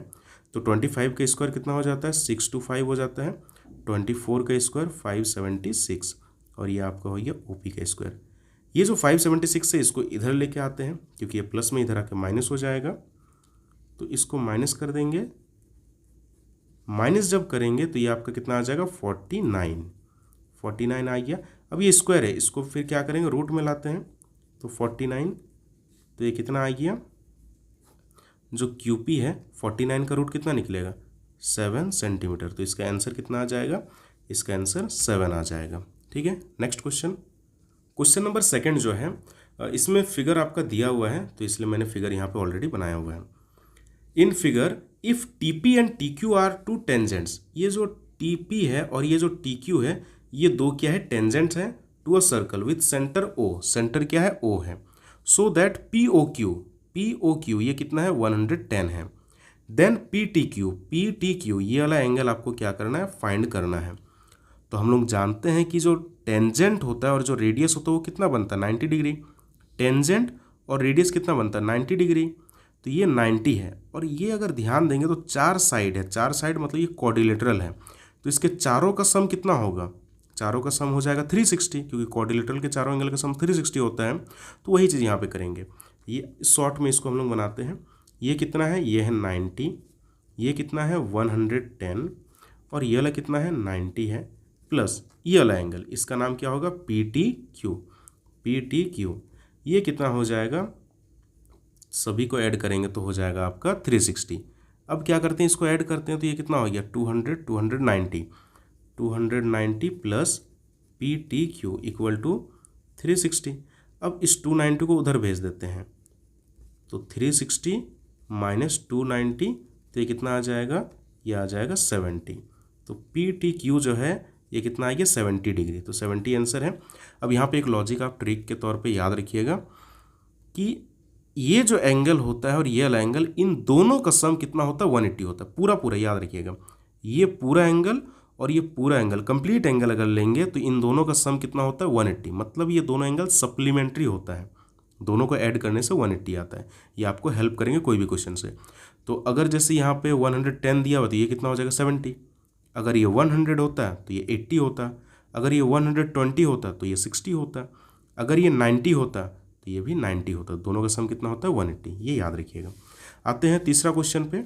तो 25 का स्क्वायर कितना हो जाता है 625 हो जाता है, 24 का स्क्वायर 576, और ये आपका हो गया ओपी का स्क्वायर। ये जो 576 है इसको इधर लेके आते हैं क्योंकि ये प्लस में इधर आके माइनस हो जाएगा, तो इसको माइनस कर देंगे। माइनस जब करेंगे तो ये आपका कितना आ जाएगा 49 आ गया। अब ये स्क्वायर है, इसको फिर क्या करेंगे रूट में लाते हैं, तो 49, तो ये कितना आ गया, जो क्यूपी है 49 का रूट कितना निकलेगा 7 सेंटीमीटर, तो इसका आंसर कितना आ जाएगा, इसका आंसर 7 आ जाएगा। ठीक है, नेक्स्ट क्वेश्चन नंबर 2 जो है, इसमें फिगर आपका दिया हुआ है तो इसलिए मैंने फिगर यहाँ पे ऑलरेडी बनाया हुआ है। In figure if TP and TQ are two tangents, ये जो टीपी है और ये जो टीक्यू है ये दो क्या है टेंजेंट्स हैं to a circle with centre O, centre क्या है ओ है, so that P O Q ये कितना है 110 है। देन पी टी क्यू ये वाला एंगल आपको क्या करना है फाइंड करना है। तो हम लोग जानते हैं कि जो टेंजेंट होता है और जो रेडियस होता है वो कितना बनता है 90 डिग्री, टेंजेंट और रेडियस कितना बनता है 90 डिग्री, तो ये 90 है। और ये अगर ध्यान देंगे तो 4 साइड है, 4 साइड मतलब ये क्वाड्रिलेटरल है, तो इसके चारों का सम कितना होगा, चारों का सम हो जाएगा 360, क्योंकि क्वाड्रिलेटरल के चारों एंगल का सम 360 होता है। तो वही चीज़ यहाँ पे करेंगे, ये शॉर्ट में इसको हम लोग बनाते हैं। ये कितना है, ये है 90, ये कितना है 110, और ये वाला कितना है 90 है, प्लस ये वाला एंगल, इसका नाम क्या होगा पी टी क्यू, ये कितना हो जाएगा, सभी को ऐड करेंगे तो हो जाएगा आपका 360। अब क्या करते हैं इसको ऐड करते हैं तो ये कितना हो गया 290 plus P T Q equal to 360। अब इस 290 को उधर भेज देते हैं, तो 360 माइनस 290, तो ये कितना आ जाएगा, ये आ जाएगा 70। तो पी टी क्यू जो है ये कितना आ गया 70 डिग्री, तो 70 आंसर है। अब यहाँ पे एक लॉजिक आप ट्रिक के तौर पे याद रखिएगा कि ये जो एंगल होता है और ये वाला एंगल, इन दोनों का सम कितना होता है 180 होता है, पूरा याद रखिएगा। ये पूरा एंगल और ये पूरा एंगल, कंप्लीट एंगल अगर लेंगे तो इन दोनों का सम कितना होता है 180, मतलब ये दोनों एंगल सप्लीमेंट्री होता है, दोनों को ऐड करने से 180 आता है। ये आपको हेल्प करेंगे कोई भी क्वेश्चन से। तो अगर जैसे यहाँ पे 110 दिया हुआ तो ये कितना हो जाएगा 70, अगर ये 100 होता है तो ये 80 होता, अगर ये 120 होता तो ये 60 होता, अगर ये 90 होता तो ये भी 90 होता, दोनों का सम कितना होता है 180, ये याद रखिएगा। आते हैं तीसरा क्वेश्चन पे।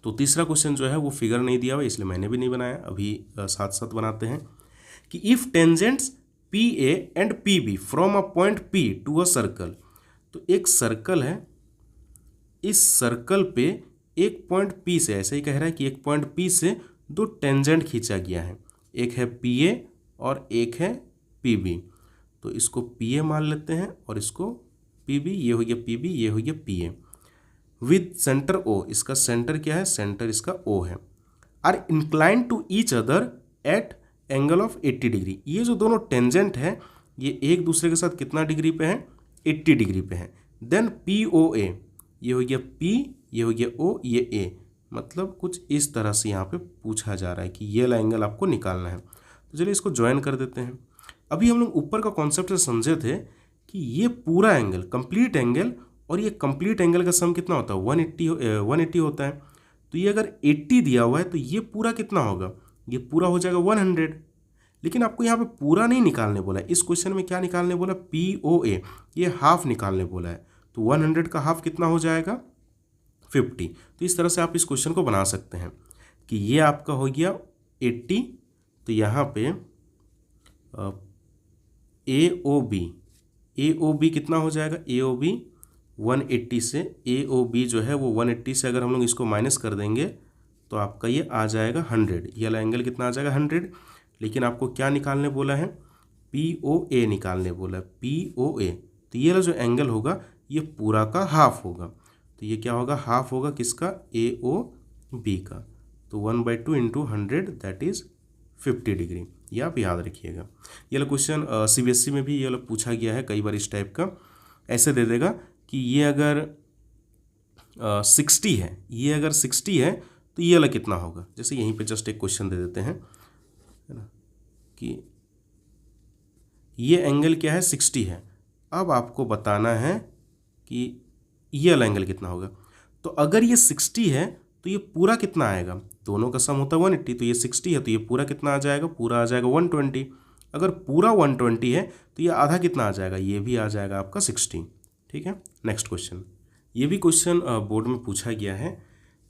तो तीसरा क्वेश्चन जो है वो फिगर नहीं दिया हुआ इसलिए मैंने भी नहीं बनाया, अभी साथ साथ बनाते हैं कि if tangents P A and P B from a point P to a circle, तो एक सर्कल है, इस सर्कल पे एक पॉइंट पी से, ऐसे ही कह रहा है कि एक पॉइंट पी से दो टेंजेंट खींचा गया है, एक है पी ए और एक है पी बी। तो इसको पी ए मान लेते हैं और इसको पी बी, ये हो गया पी बी, ये हो गया P A, with centre O, इसका सेंटर क्या है, सेंटर इसका ओ है, are inclined to each other at angle of 80 degree. ये जो दोनों टेंजेंट है ये एक दूसरे के साथ कितना डिग्री पे है 80 डिग्री पे है। देन पी ओ ए, ये हो गया पी, ये हो गया ओ, ये ए, मतलब कुछ इस तरह से यहाँ पे पूछा जा रहा है कि ये वाला एंगल आपको निकालना है। तो चलिए इसको ज्वाइन कर देते हैं। अभी हम लोग ऊपर का कॉन्सेप्ट से समझे थे कि ये पूरा एंगल कंप्लीट एंगल और ये कंप्लीट एंगल का सम कितना होता है 180 होता है। तो ये अगर 80 दिया हुआ है तो ये पूरा कितना होगा, ये पूरा हो जाएगा 100। लेकिन आपको यहाँ पे पूरा नहीं निकालने बोला है, इस क्वेश्चन में क्या निकालने बोला POA, ये हाफ निकालने बोला है। तो 100 का हाफ कितना हो जाएगा 50। तो इस तरह से आप इस क्वेश्चन को बना सकते हैं कि ये आपका हो गया 80, तो यहाँ पे AOB ए ओ बी कितना हो जाएगा, ए ओ बी 180 से, ए ओ बी जो है वो 180 से अगर हम लोग इसको माइनस कर देंगे तो आपका ये आ जाएगा 100, ये वाला एंगल कितना आ जाएगा 100। लेकिन आपको क्या निकालने बोला है, पी ओ ए निकालने बोला है, पी ओ ए। तो ये वाला जो एंगल होगा ये पूरा का हाफ होगा, तो ये क्या होगा, हाफ होगा किसका, ए ओ बी का। तो 1/2 इंटू 100 दैट इज़ 50 डिग्री, ये आप याद रखिएगा। ये वाला क्वेश्चन CBSE में भी ये वाला पूछा गया है कई बार इस टाइप का। ऐसे दे देगा कि ये अगर 60 है, ये अगर 60 है तो ये वाला कितना होगा। जैसे यहीं पे जस्ट एक क्वेश्चन दे देते हैं, है ना, कि ये एंगल क्या है, 60 है। अब आपको बताना है कि ये वाला एंगल कितना होगा। तो अगर ये 60 है तो ये पूरा कितना आएगा, दोनों का सम होता है 180, तो ये 60 है तो ये पूरा कितना आ जाएगा, पूरा आ जाएगा 120। अगर पूरा 120 है तो ये आधा कितना आ जाएगा, ये भी आ जाएगा आपका 60। ठीक है, नेक्स्ट क्वेश्चन। ये भी क्वेश्चन बोर्ड में पूछा गया है।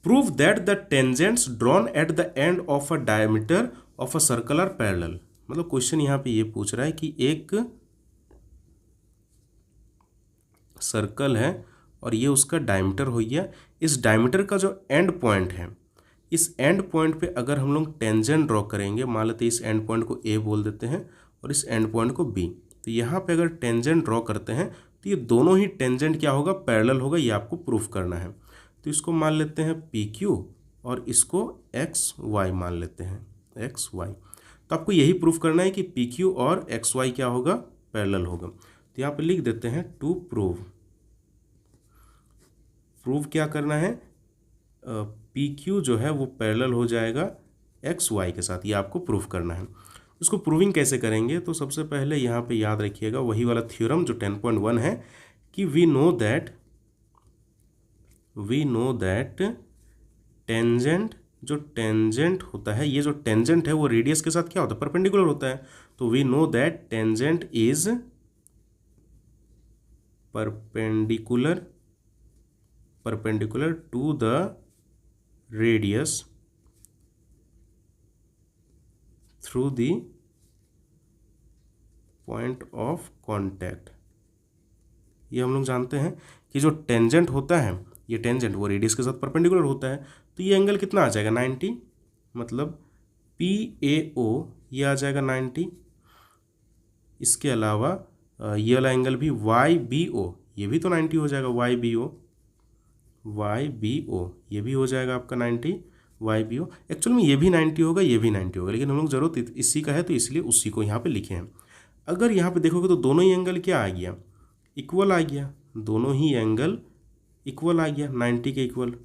Prove that the tangents drawn at the end of a diameter of a circle are parallel. मतलब क्वेश्चन यहाँ पे ये पूछ रहा है कि एक सर्कल है और ये उसका डायमीटर हो गया। इस डायमीटर का जो एंड पॉइंट है, इस एंड पॉइंट पे अगर हम लोग टेंजेंट ड्रॉ करेंगे, मान लेते हैं इस एंड पॉइंट को ए बोल देते हैं और इस एंड पॉइंट को बी, तो यहाँ पे अगर टेंजेंट ड्रॉ करते हैं तो ये दोनों ही टेंजेंट क्या होगा, पैरेलल होगा। ये आपको प्रूफ करना है। तो इसको मान लेते हैं पी क्यू और इसको एक्स वाई मान लेते हैं, एक्स वाई। तो आपको यही प्रूफ करना है कि पी क्यू और एक्स वाई क्या होगा, पैरेलल होगा। तो यहाँ पे लिख देते हैं टू प्रूव। प्रूव क्या करना है, पी क्यू जो है वो पैरेलल हो जाएगा एक्स वाई के साथ, ये आपको प्रूफ करना है। इसको प्रूविंग कैसे करेंगे, तो सबसे पहले यहाँ पे याद रखिएगा वही वाला थ्योरम जो 10.1 है कि वी नो दैट टेंजेंट, जो टेंजेंट होता है, ये जो टेंजेंट है वो रेडियस के साथ क्या होता है, परपेंडिकुलर होता है। तो we know that tangent is perpendicular to the radius through the point of contact। ये हम लोग जानते हैं कि जो टेंजेंट होता है, ये टेंजेंट वो रेडियस के साथ परपेंडिकुलर होता है। तो ये एंगल कितना आ जाएगा 90, मतलब PAO ये आ जाएगा 90। इसके अलावा ये वाला एंगल भी YBO, ये भी तो 90 हो जाएगा, YBO ये भी हो जाएगा आपका 90, YBO। एक्चुअल में ये भी 90 होगा, ये भी 90 होगा, लेकिन हम लोग जरूरत इसी का है तो इसलिए उसी को यहाँ पे लिखे हैं। अगर यहाँ पे देखोगे तो दोनों ही एंगल क्या आ गया, इक्वल आ गया, दोनों ही एंगल इक्वल आ गया, 90 के इक्वल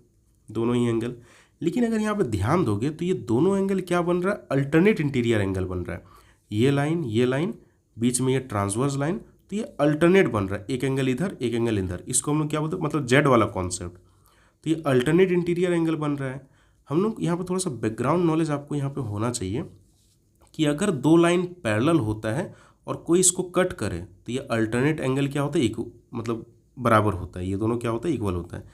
दोनों ही एंगल। लेकिन अगर यहाँ पे ध्यान दोगे तो ये दोनों एंगल क्या बन रहा है, अल्टरनेट इंटीरियर एंगल बन रहा है। ये लाइन बीच में ये ट्रांसवर्स लाइन, तो ये अल्टरनेट बन रहा है, एक एंगल इधर एक एंगल इधर। इसको हम लोग क्या बोलते हैं, मतलब जेड वाला कॉन्सेप्ट। तो ये अल्टरनेट इंटीरियर एंगल बन रहा है। हम लोग यहाँ पे थोड़ा सा बैकग्राउंड नॉलेज आपको यहाँ पे होना चाहिए कि अगर दो लाइन पैरेलल होता है और कोई इसको कट करे तो ये अल्टरनेट एंगल क्या होता है, मतलब बराबर होता है, ये दोनों क्या होता है, इक्वल होता है।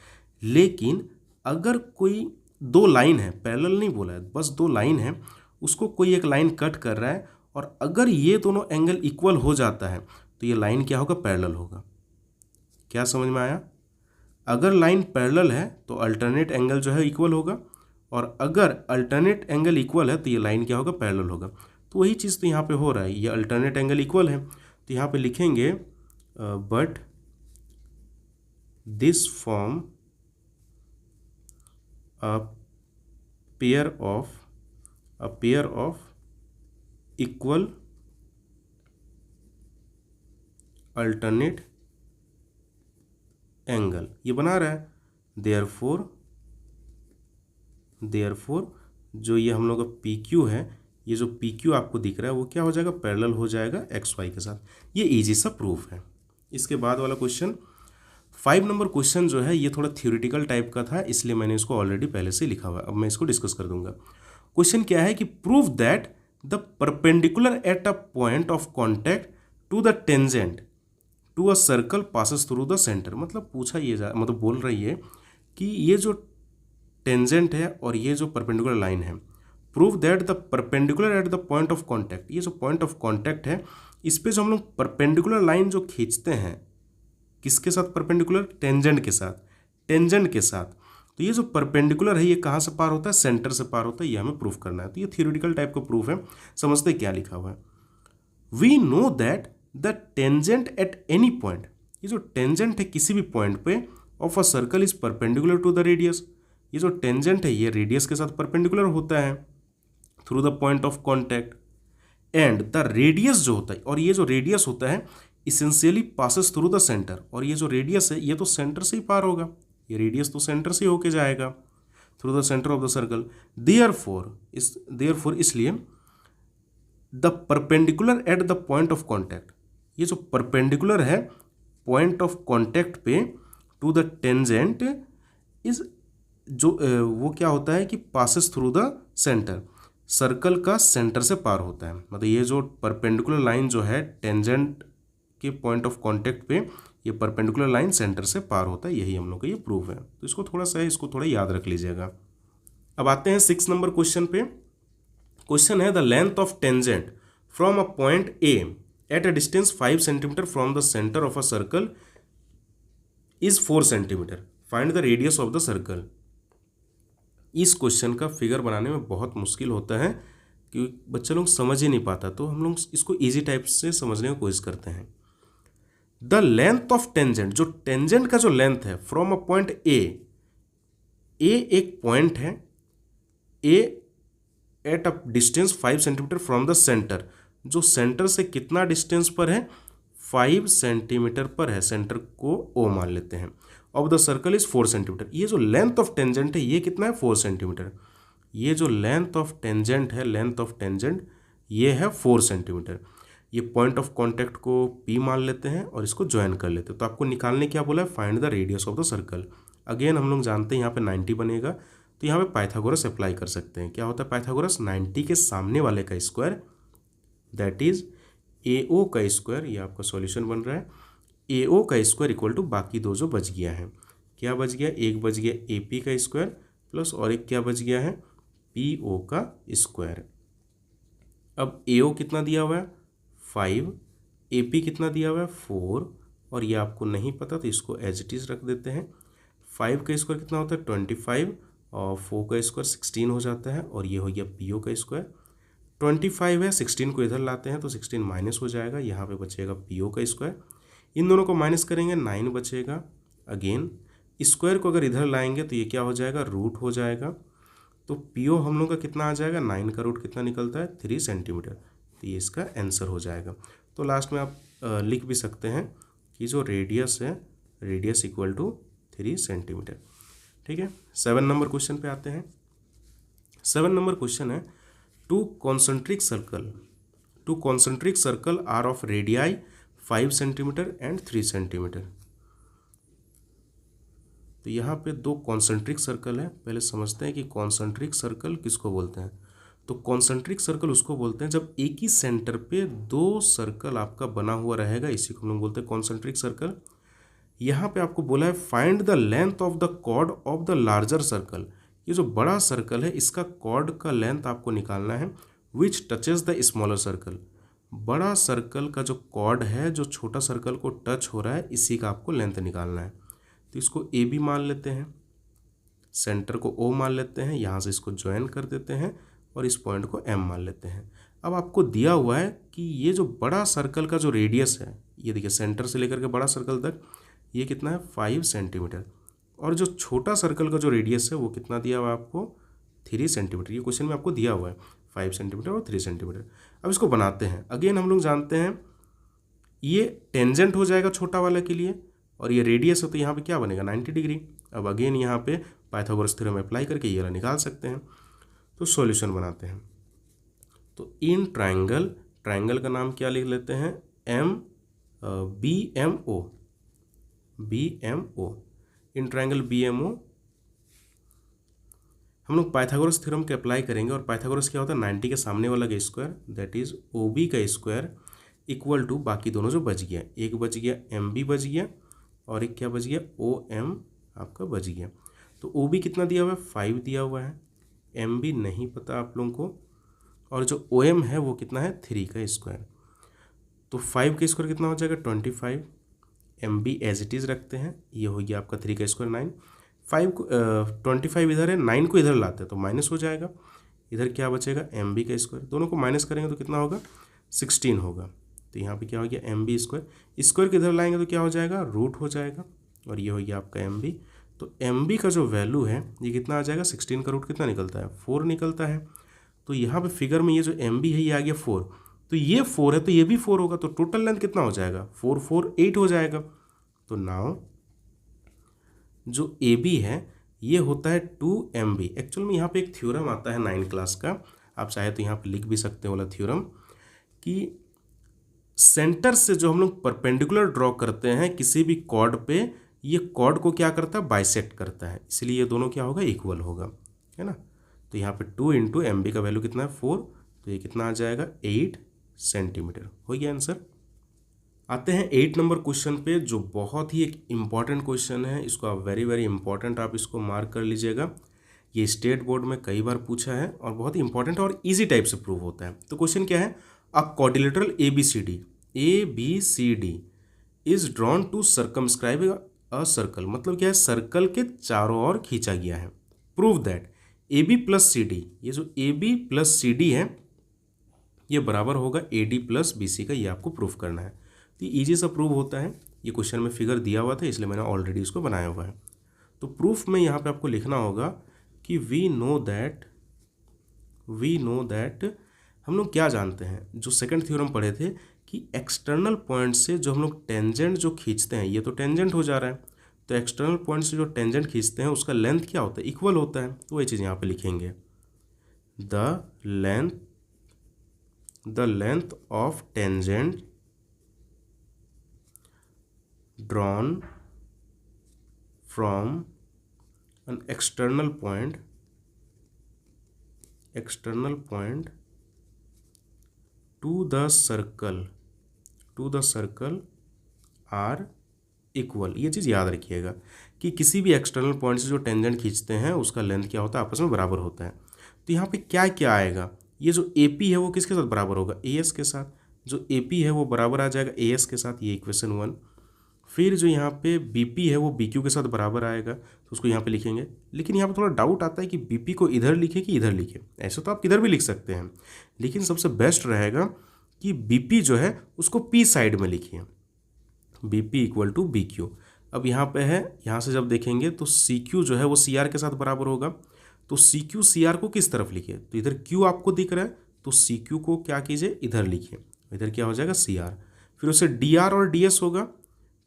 लेकिन अगर कोई दो लाइन है, पैरेलल नहीं बोला है, बस दो लाइन है, उसको कोई एक लाइन कट कर रहा है और अगर ये दोनों एंगल इक्वल हो जाता है तो ये लाइन क्या होगा, पैरेलल होगा। क्या समझ में आया? अगर लाइन पैरेलल है तो अल्टरनेट एंगल जो है इक्वल होगा, और अगर अल्टरनेट एंगल इक्वल है तो ये लाइन क्या होगा, पैरेलल होगा। तो वही चीज़ तो यहाँ पे हो रहा है, ये अल्टरनेट एंगल इक्वल है तो यहाँ पे लिखेंगे but this form a pair of equal alternate angle, ये बना रहा है। देयरफॉर जो ये हम लोग का PQ है, ये जो PQ आपको दिख रहा है वो क्या हो जाएगा, पैरेलल हो जाएगा XY के साथ। ये इजी सा प्रूफ है। इसके बाद वाला क्वेश्चन 5 नंबर क्वेश्चन जो है ये थोड़ा थ्योरेटिकल टाइप का था, इसलिए मैंने इसको ऑलरेडी पहले से लिखा हुआ है। अब मैं इसको डिस्कस कर दूंगा। क्वेश्चन क्या है कि prove that the perpendicular at a point of contact to the tangent to a circle passes through the centre. मतलब पूछा ये मतलब बोल रही है कि ये जो टेंजेंट है और ये जो परपेंडिकुलर लाइन है, prove that the perpendicular at the point of contact, ये जो पॉइंट ऑफ कॉन्टैक्ट है इस पे जो हम लोग परपेंडिकुलर लाइन जो खींचते हैं, किसके साथ परपेंडिकुलर? टेंजेंट के साथ, टेंजेंट के साथ। तो ये जो परपेंडिकुलर है ये कहाँ से पार होता है? सेंटर से पार होता है। ये हमें प्रूफ करना है। तो ये थियोरेटिकल टाइप का प्रूफ है। समझते क्या लिखा हुआ है। We know that the tangent at any point, ये जो टेंजेंट है किसी भी पॉइंट पे of a circle is perpendicular to the radius. ये जो टेंजेंट है ये रेडियस के साथ परपेंडिकुलर होता है through the point of contact. And the radius जो होता है, और ये जो रेडियस होता है essentially passes through the centre, और ये जो रेडियस है ये तो सेंटर से ही पार होगा। ये रेडियस तो सेंटर से ही होके जाएगा through the centre of the circle. Therefore इसलिए the perpendicular at the point of contact, ये जो परपेंडिकुलर है पॉइंट ऑफ कॉन्टैक्ट पे टू द टेंजेंट इज जो वो क्या होता है कि passes through the centre, circle का सेंटर से पार होता है। मतलब ये जो परपेंडिकुलर लाइन जो है टेंजेंट के पॉइंट ऑफ कांटेक्ट पे, ये परपेंडिकुलर लाइन सेंटर से पार होता है। यही हम लोग का ये प्रूफ है। तो इसको थोड़ा सा इसको थोड़ा याद रख लीजिएगा। अब आते हैं 6 नंबर क्वेश्चन पे। क्वेश्चन है the length of tangent from a point A at a distance 5 centimetre from the centre of a circle is 4 centimetre, find the radius of the circle. इस क्वेश्चन का फिगर बनाने में बहुत मुश्किल होता है क्योंकि बच्चे लोग समझ ही नहीं पाता, तो हम लोग इसको इजी टाइप से समझने की कोशिश करते हैं। द लेंथ ऑफ टेंजेंट, जो टेंजेंट का जो लेंथ है फ्रॉम अ पॉइंट ए एक पॉइंट है, A at a distance 5 centimetre from the centre, जो सेंटर से कितना डिस्टेंस पर है? 5 सेंटीमीटर पर है। सेंटर को ओ मान लेते हैं। Of the circle is 4 centimetre. ये जो लेंथ ऑफ टेंजेंट है ये कितना है? 4 सेंटीमीटर। ये जो लेंथ ऑफ टेंजेंट है, लेंथ ऑफ टेंजेंट ये है 4 सेंटीमीटर। ये पॉइंट ऑफ कॉन्टैक्ट को P मान लेते हैं और इसको ज्वाइन कर लेते हैं। तो आपको निकालने क्या बोला है? Find the radius of the circle. Again हम लोग जानते हैं यहाँ पे 90 बनेगा, तो यहाँ पे पाइथागोरस अप्लाई कर सकते हैं। क्या होता है पाइथागोरस? 90 के सामने वाले का स्क्वायर, दैट इज AO का स्क्वायर। ये आपका सॉल्यूशन बन रहा है। AO का स्क्वायर इक्वल टू बाकी दो जो बच गया है। क्या बच गया? एक बच गया AP का स्क्वायर प्लस और एक क्या बच गया है? PO का स्क्वायर। अब AO कितना दिया हुआ है? 5, AP कितना दिया हुआ है? 4, और ये आपको नहीं पता तो इसको एज इट इज रख देते हैं। 5 का स्क्वायर कितना होता है? 25, और 4 का स्क्वायर 16 हो जाता है, और ये हो गया PO का स्क्वायर। 25 है, 16 को इधर लाते हैं तो 16 माइनस हो जाएगा, यहाँ पे बचेगा PO का स्क्वायर। इन दोनों को माइनस करेंगे 9 बचेगा। अगेन स्क्वायर को अगर इधर लाएंगे तो ये क्या हो जाएगा? रूट हो जाएगा। तो PO हम लोग का कितना आ जाएगा? 9 का रूट कितना निकलता है? 3 सेंटीमीटर। तो ये इसका आंसर हो जाएगा। तो लास्ट में आप लिख भी सकते हैं कि जो रेडियस है, रेडियस इक्वल टू 3 सेंटीमीटर। ठीक है। 7 नंबर क्वेश्चन पे आते हैं। 7 नंबर क्वेश्चन है two concentric circle are of radii 5 centimetre and 3 centimetre. तो यहाँ पे दो कॉन्सेंट्रिक सर्कल है। पहले समझते हैं कि कॉन्सेंट्रिक सर्कल किसको बोलते हैं। तो कॉन्सेंट्रिक सर्कल उसको बोलते हैं जब एक ही सेंटर पे दो सर्कल आपका बना हुआ रहेगा, इसी को हम लोग बोलते हैं कॉन्सेंट्रिक सर्कल। यहाँ पे आपको बोला है find the length of the chord of the larger circle. ये जो बड़ा सर्कल है इसका कॉर्ड का लेंथ आपको निकालना है विच टचेस द स्मॉलर सर्कल। बड़ा सर्कल का जो कॉर्ड है जो छोटा सर्कल को टच हो रहा है, इसी का आपको लेंथ निकालना है। तो इसको AB मान लेते हैं, सेंटर को O मान लेते हैं, यहाँ से इसको ज्वाइन कर देते हैं और इस पॉइंट को M मान लेते हैं। अब आपको दिया हुआ है कि ये जो बड़ा सर्कल का जो रेडियस है, ये देखिए सेंटर से लेकर के बड़ा सर्कल तक ये कितना है? 5 सेंटीमीटर। और जो छोटा सर्कल का जो रेडियस है वो कितना दिया हुआ है आपको? 3 सेंटीमीटर। ये क्वेश्चन में आपको दिया हुआ है 5 सेंटीमीटर और 3 सेंटीमीटर। अब इसको बनाते हैं। अगेन हम लोग जानते हैं ये टेंजेंट हो जाएगा छोटा वाला के लिए, और ये रेडियस है तो यहाँ पे क्या बनेगा? 90 डिग्री। अब अगेन यहाँ पे पाइथागोरस थ्योरम अप्लाई करके ये वाला निकाल सकते हैं। तो सॉल्यूशन बनाते हैं। तो इन ट्राइंगल का नाम क्या लिख लेते हैं? BMO। इन ट्राइंगल BMO हम लोग पाइथागोरस थ्योरम के अप्लाई करेंगे। और पाइथागोरस क्या होता है? 90 के सामने वाला का स्क्वायर, दैट इज OB का स्क्वायर इक्वल टू बाकी दोनों जो बच गया, एक बच गया MB बच गया और एक क्या बच गया? OM आपका बच गया। तो OB कितना दिया हुआ है? 5 दिया हुआ है। MB नहीं पता आप लोगों को, और जो OM है वो कितना है? 3 का स्क्वायर। तो 5 का स्क्वायर कितना हो जाएगा 25, MB एज इट इज़ रखते हैं, ये हो गया आपका 3 का स्क्वायर 9। 5 को 25 इधर है, 9 को इधर लाते हैं तो माइनस हो जाएगा, इधर क्या बचेगा MB का स्क्वायर, दोनों को माइनस करेंगे तो कितना होगा 16 होगा। तो यहाँ पे क्या हो गया MB स्क्वायर, स्क्वायर के इधर लाएंगे तो क्या हो जाएगा रूट हो जाएगा, और ये हो गया आपका MB। तो MB का जो वैल्यू है ये कितना आ जाएगा 16 का रूट कितना निकलता है 4 निकलता है। तो यहाँ पे फिगर में ये जो MB है ये आ गया 4, तो ये 4 है तो ये भी 4 होगा, तो टोटल लेंथ कितना हो जाएगा 4 4 8 हो जाएगा। तो नाउ जो AB है ये होता है 2MB। एक्चुअल में यहाँ पे एक थ्योरम आता है 9 क्लास का, आप चाहे तो यहाँ पे लिख भी सकते हो वाला थ्योरम, कि सेंटर से जो हम लोग परपेंडिकुलर ड्रॉ करते हैं किसी भी कॉर्ड पे, ये कॉर्ड को क्या करता है बाइसेक्ट करता है, इसलिए ये दोनों क्या होगा इक्वल होगा, है ना। तो यहाँ पे 2 इंटू MB का वैल्यू कितना है 4, तो ये कितना आ जाएगा 8 सेंटीमीटर, हो गया आंसर। आते हैं 8 नंबर क्वेश्चन पे, जो बहुत ही एक इम्पॉर्टेंट क्वेश्चन है, इसको आप वेरी वेरी इंपॉर्टेंट आप इसको मार्क कर लीजिएगा। ये स्टेट बोर्ड में कई बार पूछा है और बहुत ही इंपॉर्टेंट और इजी टाइप से प्रूव होता है। तो क्वेश्चन क्या है, a quadrilateral ABCD is drawn to circumscribe a circle, मतलब क्या है सर्कल के चारों ओर खींचा गया है। Prove that AB plus CD, ये जो AB प्लस CD है ये बराबर होगा AD प्लस BC का, ये आपको प्रूफ करना है। तो ईजी सा प्रूव होता है, ये क्वेश्चन में फिगर दिया हुआ था इसलिए मैंने ऑलरेडी इसको बनाया हुआ है। तो प्रूफ में यहाँ पे आपको लिखना होगा कि वी नो दैट हम लोग क्या जानते हैं, जो सेकंड थ्योरम पढ़े थे कि एक्सटर्नल पॉइंट से जो हम लोग टेंजेंट जो खींचते हैं, ये तो टेंजेंट हो जा रहा है, तो एक्सटर्नल पॉइंट से जो टेंजेंट खींचते हैं उसका लेंथ क्या होता है इक्वल होता है। तो वही चीज़ यहाँ पे लिखेंगे, the length of tangent drawn from an external point to the circle are equal। ये चीज़ याद रखिएगा कि किसी भी एक्सटर्नल पॉइंट से जो टेंजेंट खींचते हैं उसका लेंथ क्या होता है आपस में बराबर होता है। तो यहाँ पे क्या क्या आएगा, ये जो AP है वो किसके साथ बराबर होगा AS के साथ, जो AP है वो बराबर आ जाएगा AS के साथ, ये इक्वेशन 1। फिर जो यहाँ पे BP है वो BQ के साथ बराबर आएगा, तो उसको यहाँ पे लिखेंगे। लेकिन यहाँ पे थोड़ा डाउट आता है कि BP को इधर लिखे कि इधर लिखे, ऐसे तो आप किधर भी लिख सकते हैं, लेकिन सबसे बेस्ट रहेगा कि BP जो है उसको P साइड में लिखिए, BP इक्वल टू BQ। अब यहाँ पे है, यहाँ से जब देखेंगे तो CQ जो है वो CR के साथ बराबर होगा, तो CQ CR को किस तरफ लिखिए, तो इधर Q आपको दिख रहा है तो CQ को क्या कीजिए इधर लिखिए, इधर क्या हो जाएगा CR। फिर उससे DR और DS होगा,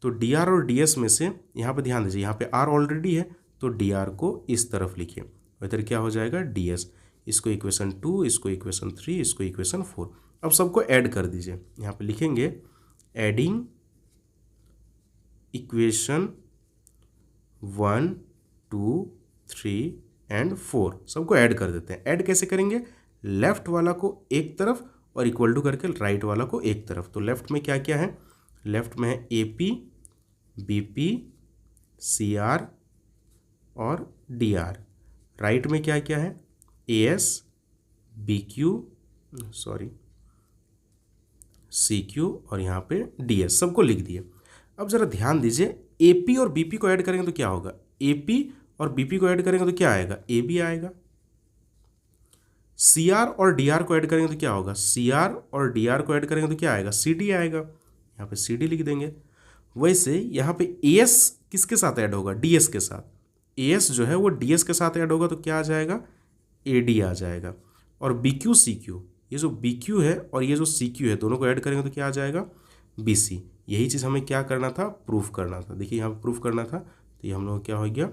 तो DR और DS में से यहाँ पे ध्यान दीजिए, यहाँ पे R ऑलरेडी है तो DR को इस तरफ लिखिए, इधर क्या हो जाएगा DS, इसको इक्वेशन 2, इसको इक्वेशन 3, इसको इक्वेशन 4। अब सबको ऐड कर दीजिए, यहाँ पे लिखेंगे एडिंग इक्वेशन 1 2 3 एंड 4, सबको ऐड कर देते हैं। ऐड कैसे करेंगे, लेफ्ट वाला को एक तरफ और इक्वल टू करके राइट वाला को एक तरफ। तो लेफ्ट में क्या क्या है, लेफ्ट में है AP BP CR और DR। राइट में क्या क्या है AS BQ CQ और यहाँ पे DS, सबको लिख दिए। अब ज़रा ध्यान दीजिए, AP और BP को ऐड करेंगे तो क्या होगा, AP और BP को ऐड करेंगे तो क्या आएगा AB आएगा। CR और DR को ऐड करेंगे तो क्या होगा, CR और DR को ऐड करेंगे तो क्या आएगा CD आएगा, यहाँ पे CD लिख देंगे। वैसे यहाँ पे AS किसके साथ ऐड होगा, DS के साथ, AS जो है वो DS के साथ ऐड होगा तो क्या आ जाएगा AD आ जाएगा। और BQ CQ, ये जो BQ है और ये जो CQ है दोनों को ऐड करेंगे तो क्या आ जाएगा BC। यही चीज़ हमें क्या करना था, प्रूफ करना था। देखिए यहाँ पे प्रूफ करना था तो ये हम लोग क्या हो गया,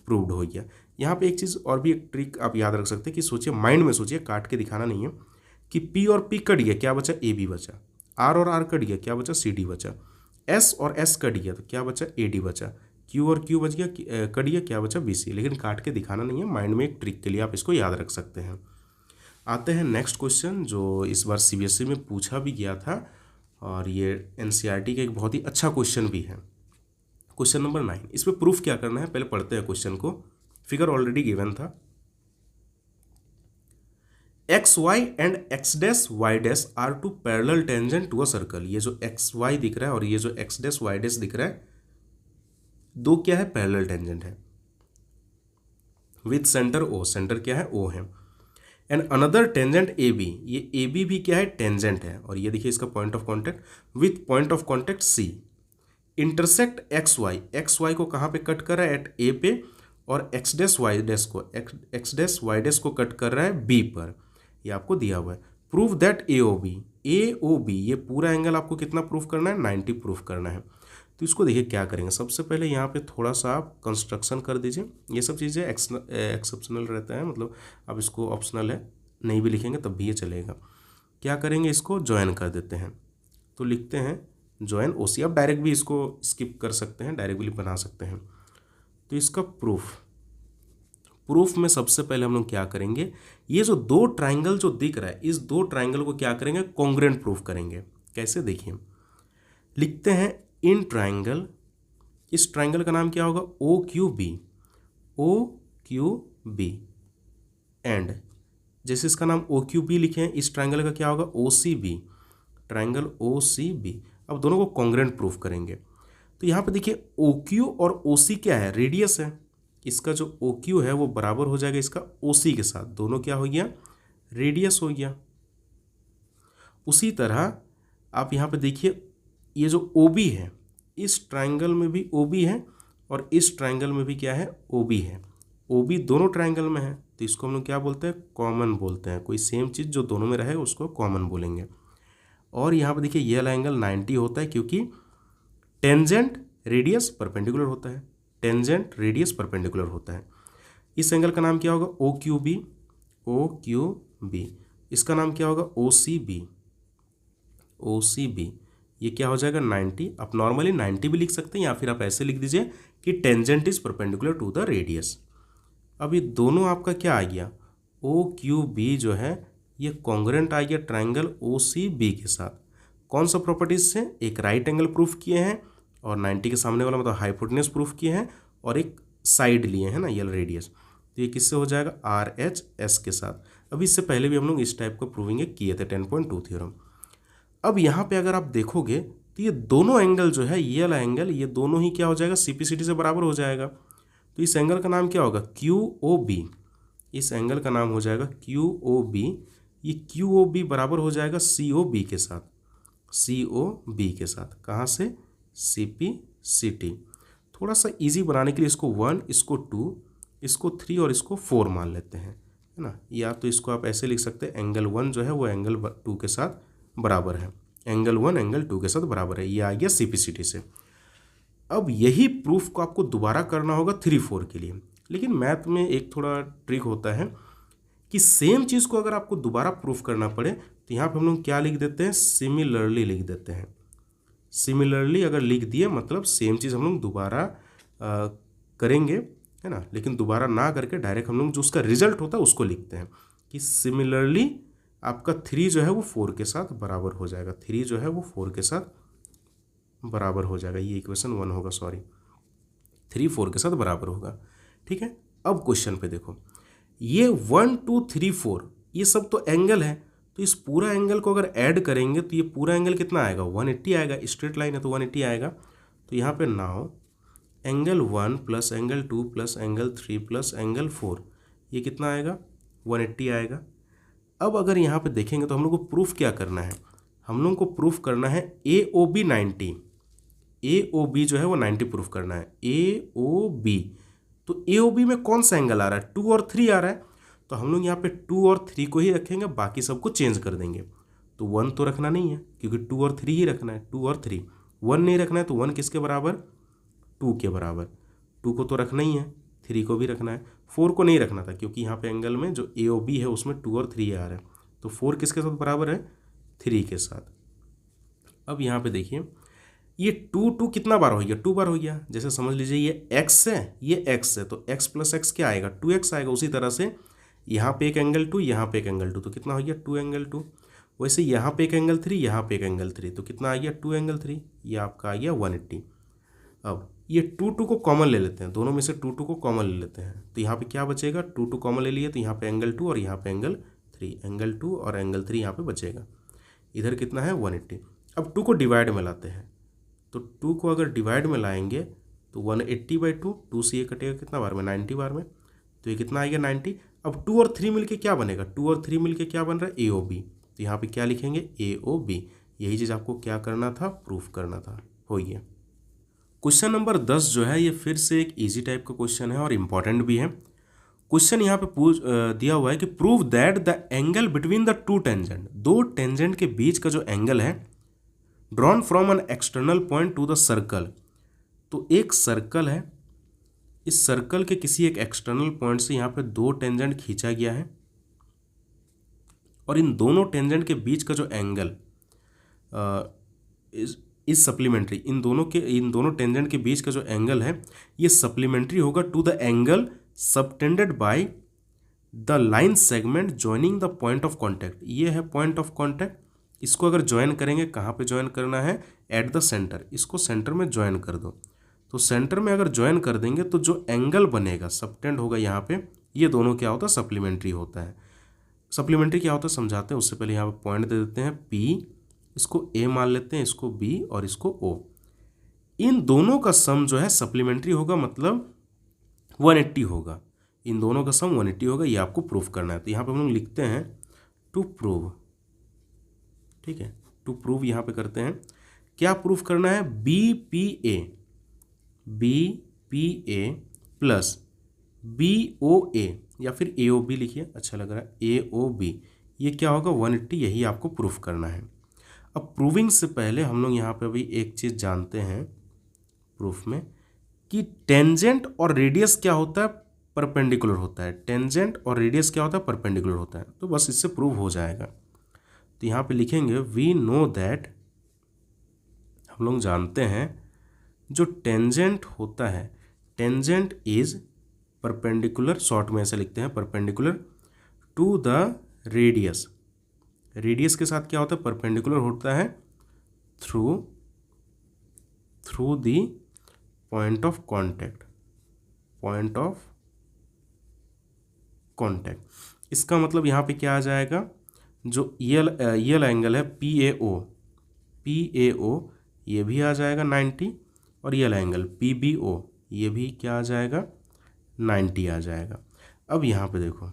प्रूव्ड हो गया। यहाँ पे एक चीज़ और भी एक ट्रिक आप याद रख सकते हैं कि सोचिए, माइंड में सोचिए, काट के दिखाना नहीं है, कि P और P कट गया क्या बचा AB बचा, R और R कट गया क्या बचा CD बचा, S और S कट गया तो क्या बचा AD बचा, Q और Q बच गया कट गया क्या बचा BC। लेकिन काट के दिखाना नहीं है, माइंड में एक ट्रिक के लिए आप इसको याद रख सकते हैं। आते हैं नेक्स्ट क्वेश्चन, जो इस बार CBSE में पूछा भी गया था और ये NCERT का एक बहुत ही अच्छा क्वेश्चन भी है। क्वेश्चन नंबर 9, इसमें प्रूफ क्या करना है पहले पढ़ते हैं क्वेश्चन को। फिगर ऑलरेडी गिवन था, X Y and X dash Y dash are two parallel tangent to a circle. ये जो एक्स वाई दिख रहा है और ये जो एक्स डैश वाई डैश दिख रहा है, दो क्या है, पैरेलल टेंजेंट है विथ सेंटर ओ। सेंटर क्या है, ओ है। And another tangent A B, ये ए बी भी क्या है, टेंजेंट है। और ये देखिए इसका point of contact with point of contact C. Intersect X Y को कहाँ पे कट कर रहा है, एट ए पे, और एक्स डैश वाई डैश को कट कर रहा है बी पर। ये आपको दिया हुआ है। Prove that A O B, ये पूरा एंगल आपको कितना प्रूफ करना है, 90 प्रूफ करना है। तो इसको देखिए क्या करेंगे, सबसे पहले यहाँ पे थोड़ा सा आप कंस्ट्रक्शन कर दीजिए। ये सब चीज़ें एक्सेप्शनल रहता है, मतलब आप इसको ऑप्शनल है, नहीं भी लिखेंगे तब भी ये चलेगा। क्या करेंगे, इसको ज्वाइन कर देते हैं। तो लिखते हैं ज्वाइन ओ सी। आप डायरेक्ट भी इसको स्किप कर सकते हैं, डायरेक्ट भी बना सकते हैं। तो इसका प्रूफ में सबसे पहले हम लोग क्या करेंगे, ये जो दो ट्राइंगल जो दिख रहा है, इस दो ट्राइंगल को क्या करेंगे, कॉन्ग्रुएंट प्रूफ करेंगे। कैसे, देखिए लिखते हैं इन ट्राइंगल, इस ट्राइंगल का नाम क्या होगा, ओ क्यू बी। एंड जैसे इसका नाम ओ क्यू बी लिखे हैं, इस ट्राइंगल का क्या होगा, O C B, triangle O C B. अब दोनों को कॉन्ग्रुएंट प्रूफ करेंगे। तो यहाँ पे देखिए ओ क्यू और ओ सी क्या है, रेडियस है। इसका जो ओ क्यू है वो बराबर हो जाएगा इसका ओ सी के साथ, दोनों क्या हो गया, रेडियस हो गया। उसी तरह आप यहाँ पे देखिए ये जो ओ बी है, इस ट्राइंगल में भी ओ बी है और इस ट्राइंगल में भी क्या है, ओ बी है। ओ बी दोनों ट्राइंगल में है, तो इसको हम लोग क्या बोलते हैं, कॉमन बोलते हैं। कोई सेम चीज़ जो दोनों में रहे उसको कॉमन बोलेंगे। और यहाँ पे देखिए ये वाला एंगल 90 होता है, क्योंकि टेंजेंट रेडियस परपेंडिकुलर होता है, टेंजेंट रेडियस परपेंडिकुलर होता है। इस एंगल का नाम क्या होगा, ओ क्यू बी। इसका नाम क्या होगा, ओ सी बी। ये क्या हो जाएगा, 90। आप नॉर्मली 90 भी लिख सकते हैं, या फिर आप ऐसे लिख दीजिए कि tangent is perpendicular to the radius. अब ये दोनों आपका क्या आ गया, ओ क्यू बी जो है ये कॉन्ग्रुएंट आ गया ट्राइंगल ओ सी बी के साथ। कौन सा प्रॉपर्टीज से, एक राइट एंगल प्रूफ किए हैं और 90 के सामने वाला मतलब हाइपोटेन्यूज प्रूफ किए हैं, और एक साइड लिए हैं ना, ये रेडियस। तो ये किससे हो जाएगा, आर एच एस के साथ। अभी इससे पहले भी हम लोग इस टाइप का प्रूविंग किए थे, 10.2 थ्योरम। अब यहाँ पे अगर आप देखोगे तो ये दोनों एंगल जो है, ये वाला एंगल, ये दोनों ही क्या हो जाएगा, सीपीसीटी से बराबर हो जाएगा। तो इस एंगल का नाम क्या होगा, क्यू ओ बी। इस एंगल का नाम हो जाएगा क्यू ओ बी। ये क्यू ओ बी बराबर हो जाएगा सी ओ बी के साथ, कहाँ से, सी पी सी टी। थोड़ा सा इजी बनाने के लिए इसको 1, इसको 2, इसको 3 और इसको 4 मान लेते हैं, है ना। या तो इसको आप ऐसे लिख सकते हैं, एंगल 1 जो है वो एंगल 2 के साथ बराबर है, एंगल 1 एंगल 2 के साथ बराबर है। ये आ गया सीपीसीटी से। अब यही प्रूफ को आपको दोबारा करना होगा 3, 4 के लिए। लेकिन मैथ में एक थोड़ा ट्रिक होता है कि सेम चीज़ को अगर आपको दोबारा प्रूफ करना पड़े तो यहाँ पे हम लोग क्या लिख देते हैं, सिमिलरली लिख देते हैं। सिमिलरली अगर लिख दिए मतलब सेम चीज़ हम लोग दोबारा करेंगे, है ना। लेकिन दोबारा ना करके डायरेक्ट हम लोग जो उसका रिजल्ट होता है उसको लिखते हैं कि सिमिलरली आपका 3 जो है वो 4 के साथ बराबर हो जाएगा, 3 जो है वो 4 के साथ बराबर हो जाएगा। ये इक्वेशन 1 होगा, सॉरी 3 4 के साथ बराबर होगा, ठीक है। अब क्वेश्चन पे देखो, ये 1 2 3 4 ये सब तो एंगल है, तो इस पूरा एंगल को अगर ऐड करेंगे तो ये पूरा एंगल कितना आएगा, 180 आएगा। स्ट्रेट लाइन है तो 180 आएगा। तो यहाँ पे now angle 1 plus angle 2 plus angle 3 plus angle 4 ये कितना आएगा, 180 आएगा। अब अगर यहाँ पे देखेंगे तो हम लोग को प्रूफ क्या करना है, हम लोग को प्रूफ करना है ए ओ बी 90, ए ओ बी जो है वो 90 प्रूफ करना है, ए ओ बी। तो ए ओ बी में कौन सा एंगल आ रहा है, 2 और 3 आ रहा है, तो हम लोग यहाँ पे 2 और 3 को ही रखेंगे, बाकी सबको चेंज कर देंगे। तो 1 तो रखना नहीं है क्योंकि 2 और 3 ही रखना है, 2 और 3। 1 नहीं रखना है तो 1 किसके बराबर, 2 के बराबर। 2 को तो रखना ही है, 3 को भी रखना है। 4 को नहीं रखना था क्योंकि यहाँ पे एंगल में जो ए ओ बी है उसमें 2 और 3 आ रहा है, तो 4 किसके साथ बराबर है, 3 के साथ। अब यहाँ पे देखिए ये 2 2 कितना बार हो गया, 2 बार हो गया। जैसे समझ लीजिए ये x है, ये x है, तो x प्लस एक्स क्या आएगा, 2x आएगा। उसी तरह से यहाँ पे एक एंगल 2, यहाँ पे एक एंगल 2, तो कितना हो गया, 2 एंगल 2। वैसे यहाँ पे एक एंगल 3, यहाँ पे एक एंगल 3, तो कितना आ गया, 2 एंगल 3। ये आपका आ गया 180। अब ये 2 2 को कॉमन ले लेते हैं, दोनों में से 2 2 को कॉमन ले लेते हैं, तो यहाँ पे क्या बचेगा, 2 2 कॉमन ले लिए तो यहाँ पे एंगल 2 और यहाँ पे एंगल 3, एंगल 2 और एंगल 3 यहाँ पे बचेगा। इधर कितना है 180। अब 2 को डिवाइड में लाते हैं, तो 2 को अगर डिवाइड में लाएंगे तो 180/2, 2 से ये कटेगा कितना बार में 90 बार में, तो ये कितना आएगा 90। अब 2 और 3 मिलके क्या बनेगा, 2 और 3 मिलके क्या बन रहा है AOB, तो यहाँ पे क्या लिखेंगे AOB। यही चीज़ आपको क्या करना था, प्रूफ करना था। हो गया। क्वेश्चन नंबर 10 जो है ये फिर से एक इजी टाइप का क्वेश्चन है और इम्पॉर्टेंट भी है। क्वेश्चन यहाँ पे दिया हुआ है कि prove that the angle between the two tangent, दो टेंजेंट के बीच का जो एंगल है drawn from an external point to the circle, तो एक सर्कल है, इस सर्कल के किसी एक एक्सटर्नल पॉइंट से यहाँ पे दो टेंजेंट खींचा गया है और इन दोनों टेंजेंट के बीच का जो एंगल इस सप्लीमेंट्री, इन दोनों टेंजेंट के बीच का जो एंगल है ये सप्लीमेंट्री होगा to the angle subtended by the line segment joining the point of contact. ये है पॉइंट ऑफ कॉन्टैक्ट, इसको अगर ज्वाइन करेंगे, कहाँ पे ज्वाइन करना है, एट द सेंटर, इसको सेंटर में ज्वाइन कर दो। तो सेंटर में अगर ज्वाइन कर देंगे तो जो एंगल बनेगा सबटेंड होगा यहाँ पे, ये दोनों क्या होता है, सप्लीमेंट्री होता है। सप्लीमेंट्री क्या होता है समझाते हैं, उससे पहले यहाँ पे पॉइंट दे देते हैं P, इसको A मान लेते हैं, इसको B और इसको O। इन दोनों का सम जो है सप्लीमेंट्री होगा, मतलब 180 होगा। इन दोनों का सम 180 होगा, ये आपको प्रूफ करना है। तो यहाँ पे हम लोग लिखते हैं टू प्रूव, ठीक है, टू प्रूव यहाँ पे करते हैं। क्या प्रूफ करना है, BPA प्लस BOA या फिर AOB लिखिए, अच्छा लग रहा है, AOB, ये क्या होगा 180, यही आपको प्रूफ करना है। अब प्रूविंग से पहले हम लोग यहाँ पे अभी एक चीज़ जानते हैं प्रूफ में, कि टेंजेंट और रेडियस क्या होता है, परपेंडिकुलर होता है। टेंजेंट और रेडियस क्या होता है, परपेंडिकुलर होता है। तो बस इससे प्रूव हो जाएगा। तो यहाँ पे लिखेंगे वी नो दैट, हम लोग जानते हैं जो टेंजेंट होता है, टेंजेंट इज परपेंडिकुलर, शॉर्ट में ऐसे लिखते हैं perpendicular to the radius. Radius के साथ क्या होता है, परपेंडिकुलर होता है through the point of contact, point of contact. इसका मतलब यहाँ पे क्या आ जाएगा, जो ये एंगल है PAO ये भी आ जाएगा 90, और ये एंगल PBO ये भी क्या आ जाएगा 90 आ जाएगा। अब यहाँ पे देखो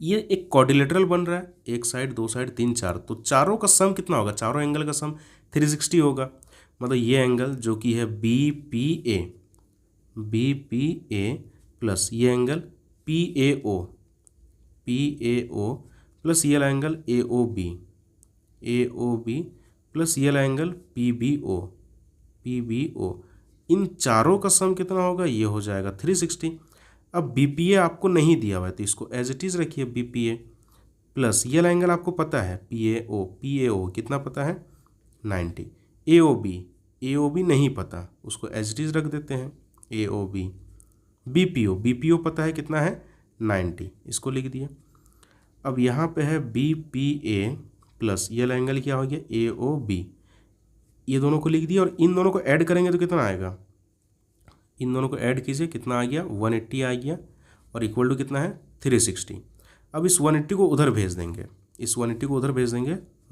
ये एक क्वाड्रिलेटरल बन रहा है, एक साइड, दो साइड, तीन, चार, तो चारों का सम कितना होगा, चारों एंगल का सम 360 होगा। मतलब ये एंगल जो कि है BPA प्लस ये एंगल PAO प्लस ये एंगल AOB प्लस ये एंगल PBO, इन चारों का सम कितना होगा, ये हो जाएगा 360। अब BPA आपको नहीं दिया हुआ है तो इसको एज इट इज़ रखिए, BPA प्लस ये एंगल आपको पता है PAO कितना पता है 90, AOB नहीं पता, उसको एज इट इज़ रख देते हैं AOB। BPO पता है कितना है 90, इसको लिख दिया। अब यहाँ पे है BPA प्लस ये एंगल क्या हो गया AOB, ये दोनों को लिख दिया और इन दोनों को ऐड करेंगे तो कितना आएगा, इन दोनों को ऐड कीजिए, कितना आ गया 180 आ गया, और इक्वल टू कितना है 360। अब इस 180 को उधर भेज देंगे,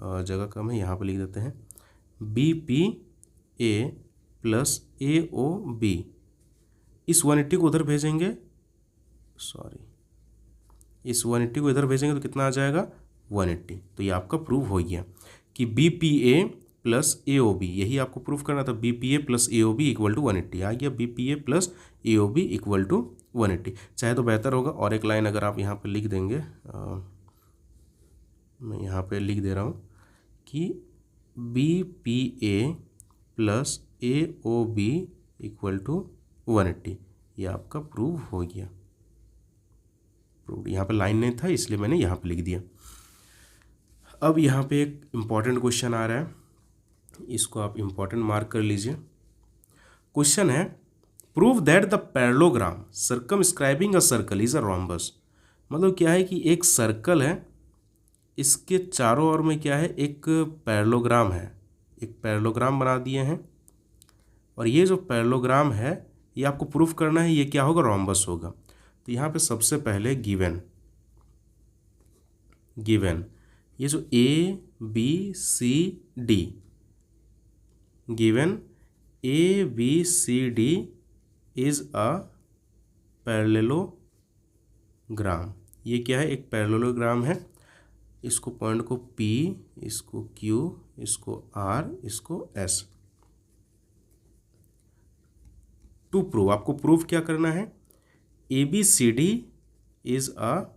जगह कम है, यहाँ पे लिख देते हैं BPA प्लस AOB, इस 180 को उधर भेजेंगे, इस 180 को इधर भेजेंगे तो कितना आ जाएगा 180। तो ये आपका प्रूव हो गया कि BPA प्लस AOB, यही आपको प्रूफ करना था, BPA plus AOB equal to 180 आ गया, BPA plus AOB equal to 180। चाहे तो बेहतर होगा और एक लाइन अगर आप यहाँ पे लिख देंगे, मैं यहाँ पे लिख दे रहा हूँ कि BPA plus AOB equal to 180, ये आपका प्रूव हो गया। यहाँ पे लाइन नहीं था इसलिए मैंने यहाँ पे लिख दिया। अब यहाँ पे एक इम्पॉर्टेंट क्वेश्चन आ रहा है, इसको आप इम्पॉर्टेंट मार्क कर लीजिए। क्वेश्चन है prove that the parallelogram circumscribing a circle is a rhombus. मतलब क्या है कि एक सर्कल है, इसके चारों ओर में क्या है, एक पैरेललोग्राम है, एक पैरेललोग्राम बना दिए हैं, और ये जो पैरेललोग्राम है ये आपको प्रूफ करना है ये क्या होगा, रोम्बस होगा। तो यहाँ पे सबसे पहले गिवन गिवन ये जो A B C D, given A B C D is a parallelogram. ये क्या है? एक पैरेललोग्राम है। इसको पॉइंट को P, इसको Q, इसको R, इसको S। टू प्रूव, आपको प्रूव क्या करना है? ABCD is a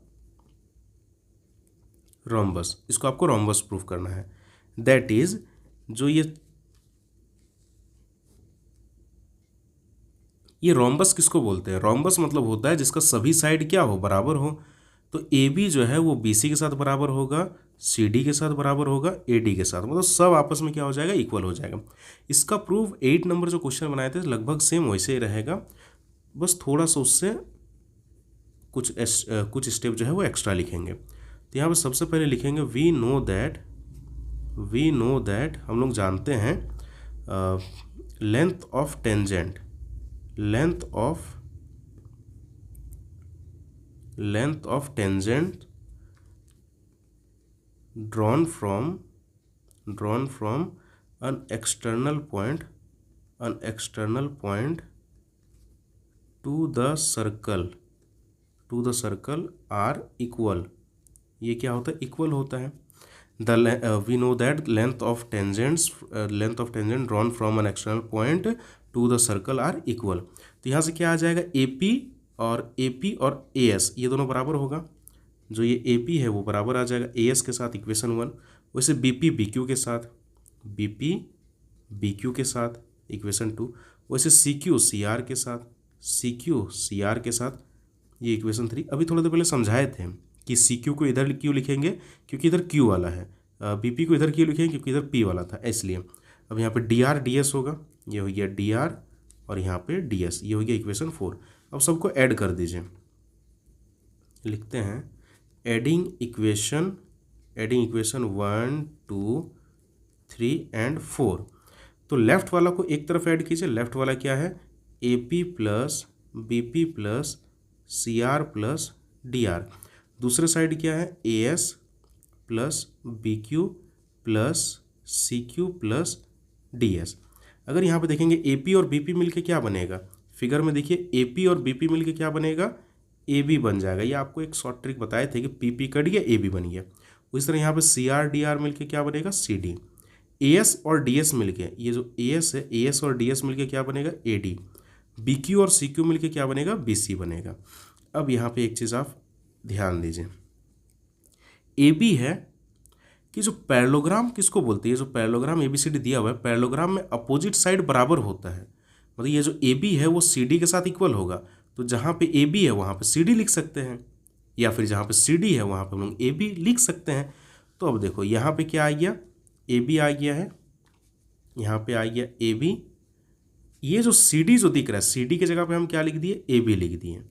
rhombus. इसको आपको रोम्बस प्रूव करना है। दैट इज जो ये रोम्बस किसको बोलते हैं? रोम्बस मतलब होता है जिसका सभी साइड क्या हो? बराबर हो। तो AB जो है वो BC के साथ बराबर होगा, CD के साथ बराबर होगा, AD के साथ, मतलब सब आपस में क्या हो जाएगा? इक्वल हो जाएगा। इसका प्रूफ 8 नंबर जो क्वेश्चन बनाए थे लगभग सेम वैसे ही रहेगा, बस थोड़ा सा उससे कुछ स्टेप जो है वो एक्स्ट्रा लिखेंगे। तो यहाँ पर सबसे पहले लिखेंगे वी नो दैट, हम लोग जानते हैं length of tangent drawn from an external point to the circle are equal। ये क्या होता है? इक्वल होता है। We know that length of tangent drawn from an external point to the circle are equal। तो यहाँ से क्या आ जाएगा? AP और AS ये दोनों बराबर होगा। जो ये AP है वो बराबर आ जाएगा AS के साथ, इक्वेशन 1। वैसे BP BQ के साथ इक्वेशन 2। वैसे CQ CR के साथ ये इक्वेशन 3। अभी थोड़ी देर पहले समझाए थे कि CQ को इधर क्यों लिखेंगे, क्योंकि इधर Q वाला है। BP को इधर क्यों लिखेंगे, क्योंकि इधर P वाला था, इसलिए। अब यहाँ पे DR DS होगा, ये हो गया DR और यहाँ पे DS, ये हो गया इक्वेशन 4। अब सबको ऐड कर दीजिए। लिखते हैं एडिंग इक्वेशन 1 2 3 एंड 4। तो लेफ्ट वाला को एक तरफ ऐड कीजिए। लेफ्ट वाला क्या है? AP plus BP plus CR plus DR। दूसरे साइड क्या है? AS plus BQ plus CQ plus DS। अगर यहाँ पे देखेंगे AP और BP मिलके क्या बनेगा? फिगर में देखिए AP और BP मिलके क्या बनेगा? AB बन जाएगा। ये आपको एक शॉर्ट ट्रिक बताए थे कि PP कट गया AB बन गया। उसी तरह यहाँ पे CR DR मिलके क्या बनेगा? CD। AS और DS मिलके, ये जो AS है, AS और DS मिलके क्या बनेगा? AD। BQ और CQ मिलके क्या बनेगा? BC बनेगा। अब यहाँ पे एक चीज़ आप ध्यान दीजिए, AB है कि जो पैरेललोग्राम किसको बोलते हैं? जो पैरेललोग्राम ABCD दिया हुआ है, पैरेललोग्राम में अपोजिट साइड बराबर होता है। मतलब ये जो AB है वो CD के साथ इक्वल होगा। तो जहाँ पे AB है वहाँ पे CD लिख सकते हैं, या फिर जहाँ पे CD है वहाँ पे हम लोग AB लिख सकते हैं। तो अब देखो यहाँ पे क्या आ गया? AB आ गया है, यहाँ पे आ गया AB। ये जो CD जो दिख रहा है, CD की जगह पे हम क्या लिख दिए? AB लिख दिए।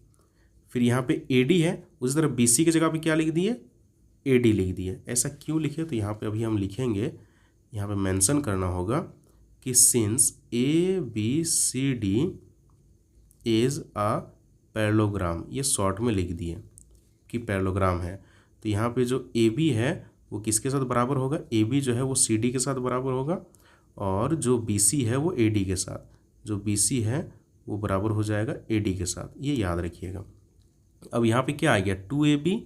फिर यहाँ पे AD है, उसी तरह BC की जगह पे क्या लिख दिए? AD लिख दिए। ऐसा क्यों लिखे? तो यहाँ पे अभी हम लिखेंगे, यहाँ पे मेंशन करना होगा कि since ABCD is a parallelogram, ये शॉर्ट में लिख दिए कि पैरेललोग्राम है। तो यहाँ पे जो AB है वो किसके साथ बराबर होगा? AB जो है वो CD के साथ बराबर होगा, और जो BC है वो AD के साथ, जो BC है वो बराबर हो जाएगा AD के साथ। ये याद रखिएगा। अब यहाँ पे क्या आ गया? 2AB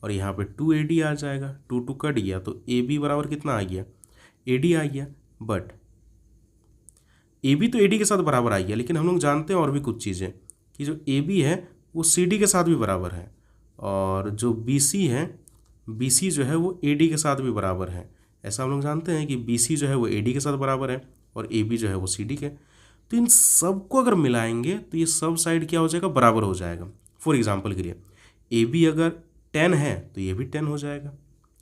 और यहाँ पे 2AD आ जाएगा। 2 कट गया तो AB बराबर कितना आ गया? AD आ गया। बट AB तो AD के साथ बराबर आ गया, लेकिन हम लोग जानते हैं और भी कुछ चीज़ें कि जो AB है वो CD के साथ भी बराबर है, और जो BC है, BC जो है वो AD के साथ भी बराबर है। ऐसा हम लोग जानते हैं कि BC जो है वो AD के साथ बराबर है और AB जो है वो CD के। तो इन सब को अगर मिलाएंगे तो ये सब साइड क्या हो जाएगा? बराबर हो जाएगा। फॉर एग्जाम्पल के लिए AB अगर 10 है तो ये भी 10 हो जाएगा।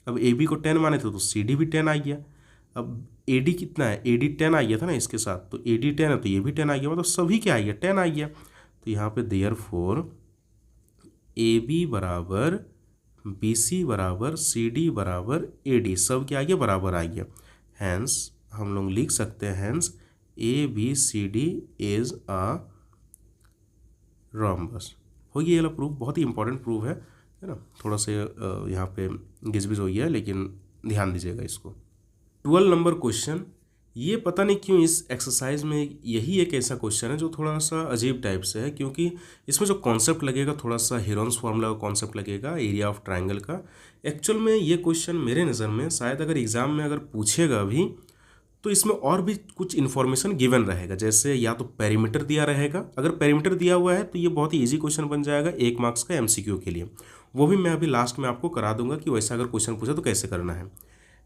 अब AB को 10 माने थे तो CD भी 10 आ गया। अब AD कितना है? AD 10 आ गया था ना इसके साथ, तो AD 10 है तो ये भी 10 आ गया, मतलब सभी क्या आ गया? 10 आ गया। तो यहाँ पे देयरफॉर AB बराबर BC बराबर CD बराबर AD, सब क्या आ गया? बराबर आ गया। हैंस हम लोग लिख सकते हैं hence ABCD is a rhombus. हो गया ये वाला प्रूफ, बहुत ही इंपॉर्टेंट प्रूफ है, है ना। थोड़ा सा यहाँ पे गिजबिज हो गया है, लेकिन ध्यान दीजिएगा इसको। 12 नंबर क्वेश्चन, ये पता नहीं क्यों इस एक्सरसाइज में यही एक ऐसा क्वेश्चन है जो थोड़ा सा अजीब टाइप से है, क्योंकि इसमें जो कॉन्सेप्ट लगेगा थोड़ा सा हेरोन्स फार्मूला का कॉन्सेप्ट लगेगा एरिया ऑफ ट्राइंगल का। एक्चुअल में ये क्वेश्चन मेरे नज़र में शायद अगर एग्ज़ाम में अगर पूछेगा भी तो इसमें और भी कुछ इन्फॉर्मेशन गिवन रहेगा, जैसे या तो पेरीमीटर दिया रहेगा। अगर पेरीमीटर दिया हुआ है तो ये बहुत ही इजी क्वेश्चन बन जाएगा 1 मार्क्स का एमसीक्यू के लिए, वो भी मैं अभी लास्ट में आपको करा दूंगा कि वैसा अगर क्वेश्चन पूछा तो कैसे करना है।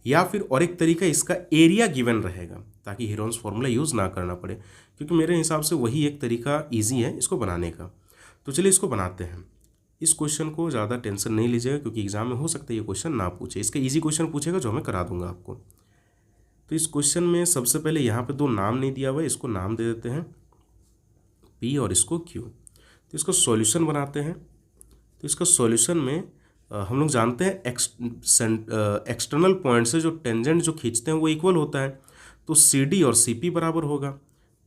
या फिर और एक तरीका, इसका एरिया गिवन रहेगा ताकि हेरोन्स फार्मूला यूज़ ना करना पड़े, क्योंकि मेरे हिसाब से वही एक तरीका ईजी है इसको बनाने का। तो चलिए इसको बनाते हैं। इस क्वेश्चन को ज़्यादा टेंशन नहीं लीजिएगा, क्योंकि एग्जाम में हो सकता है ये क्वेश्चन ना पूछे, इसका ईजी क्वेश्चन पूछेगा जो मैं करा दूंगा आपको। तो इस क्वेश्चन में सबसे पहले यहाँ पे 2 नाम नहीं दिया हुआ है, इसको नाम दे देते हैं P और इसको Q। तो इसको सॉल्यूशन बनाते हैं। तो इसका सॉल्यूशन में हम लोग जानते हैं एक्सटर्नल पॉइंट से जो टेंजेंट जो खींचते हैं वो इक्वल होता है, तो CD और CP बराबर होगा।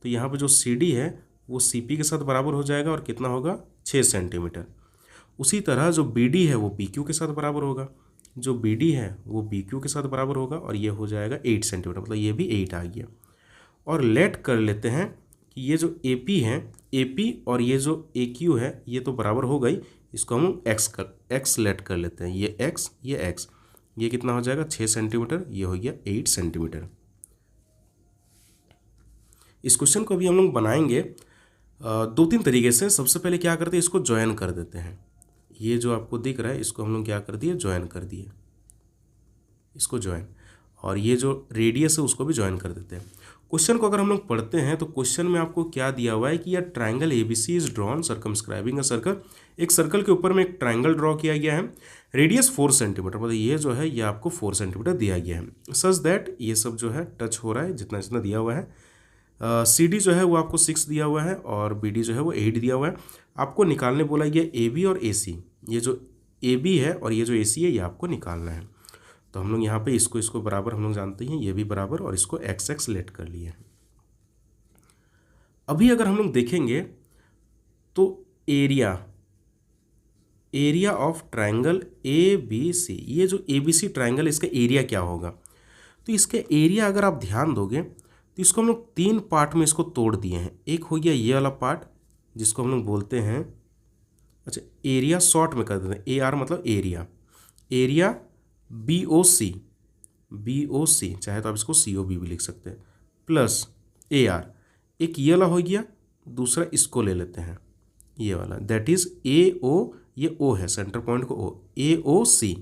तो यहाँ पे जो CD है वो CP के साथ बराबर हो जाएगा और कितना होगा 6 सेंटीमीटर। उसी तरह जो BD है वो PQ के साथ बराबर होगा, जो BD है वो BQ के साथ बराबर होगा और ये हो जाएगा 8 सेंटीमीटर, मतलब ये भी 8 आ गया। और लेट कर लेते हैं कि ये जो AP है, AP और ये जो AQ है ये तो बराबर हो गई, इसको हम x लेट कर लेते हैं, ये x ये x, ये कितना हो जाएगा 6 सेंटीमीटर, ये हो गया 8 सेंटीमीटर। इस क्वेश्चन को अभी हम लोग बनाएंगे 2-3 तरीके से। सबसे पहले क्या करते हैं, इसको ज्वाइन कर देते हैं। ये जो आपको दिख रहा है इसको हम लोग क्या कर दिए, ज्वाइन कर दिए, इसको ज्वाइन, और ये जो रेडियस है उसको भी ज्वाइन कर देते हैं। क्वेश्चन को अगर हम लोग पढ़ते हैं तो क्वेश्चन में आपको क्या दिया हुआ है कि यह triangle ABC is drawn circumscribing a circle. एक सर्कल के ऊपर में एक ट्राइंगल ड्रॉ किया गया है, रेडियस 4 सेंटीमीटर, मतलब ये जो है ये आपको 4 सेंटीमीटर दिया गया है। सच दैट ये सब जो है टच हो रहा है जितना जितना दिया हुआ है। CD जो है वो आपको 6 दिया हुआ है और BD जो है वो 8 दिया हुआ है। आपको निकालने बोला गया AB और AC, ये जो AB है और ये जो AC है ये आपको निकालना है। तो हम लोग यहाँ पे इसको बराबर हम लोग जानते हैं, ये भी बराबर, और इसको x लेट कर लिए हैं। अभी अगर हम लोग देखेंगे तो एरिया ऑफ ट्राइंगल ABC, ये जो ABC ट्राइंगल इसका एरिया क्या होगा, तो इसका एरिया अगर आप ध्यान दोगे तो इसको हम लोग 3 पार्ट में इसको तोड़ दिए हैं। एक हो गया ये वाला पार्ट जिसको हम लोग बोलते हैं, अच्छा एरिया शॉर्ट में कर देते हैं, AR मतलब एरिया BOC, चाहे तो आप इसको COB भी लिख सकते हैं, प्लस AR। एक ये वाला हो गया, दूसरा इसको ले लेते हैं ये वाला, दैट इज AO, ये O है, सेंटर पॉइंट को O, AOC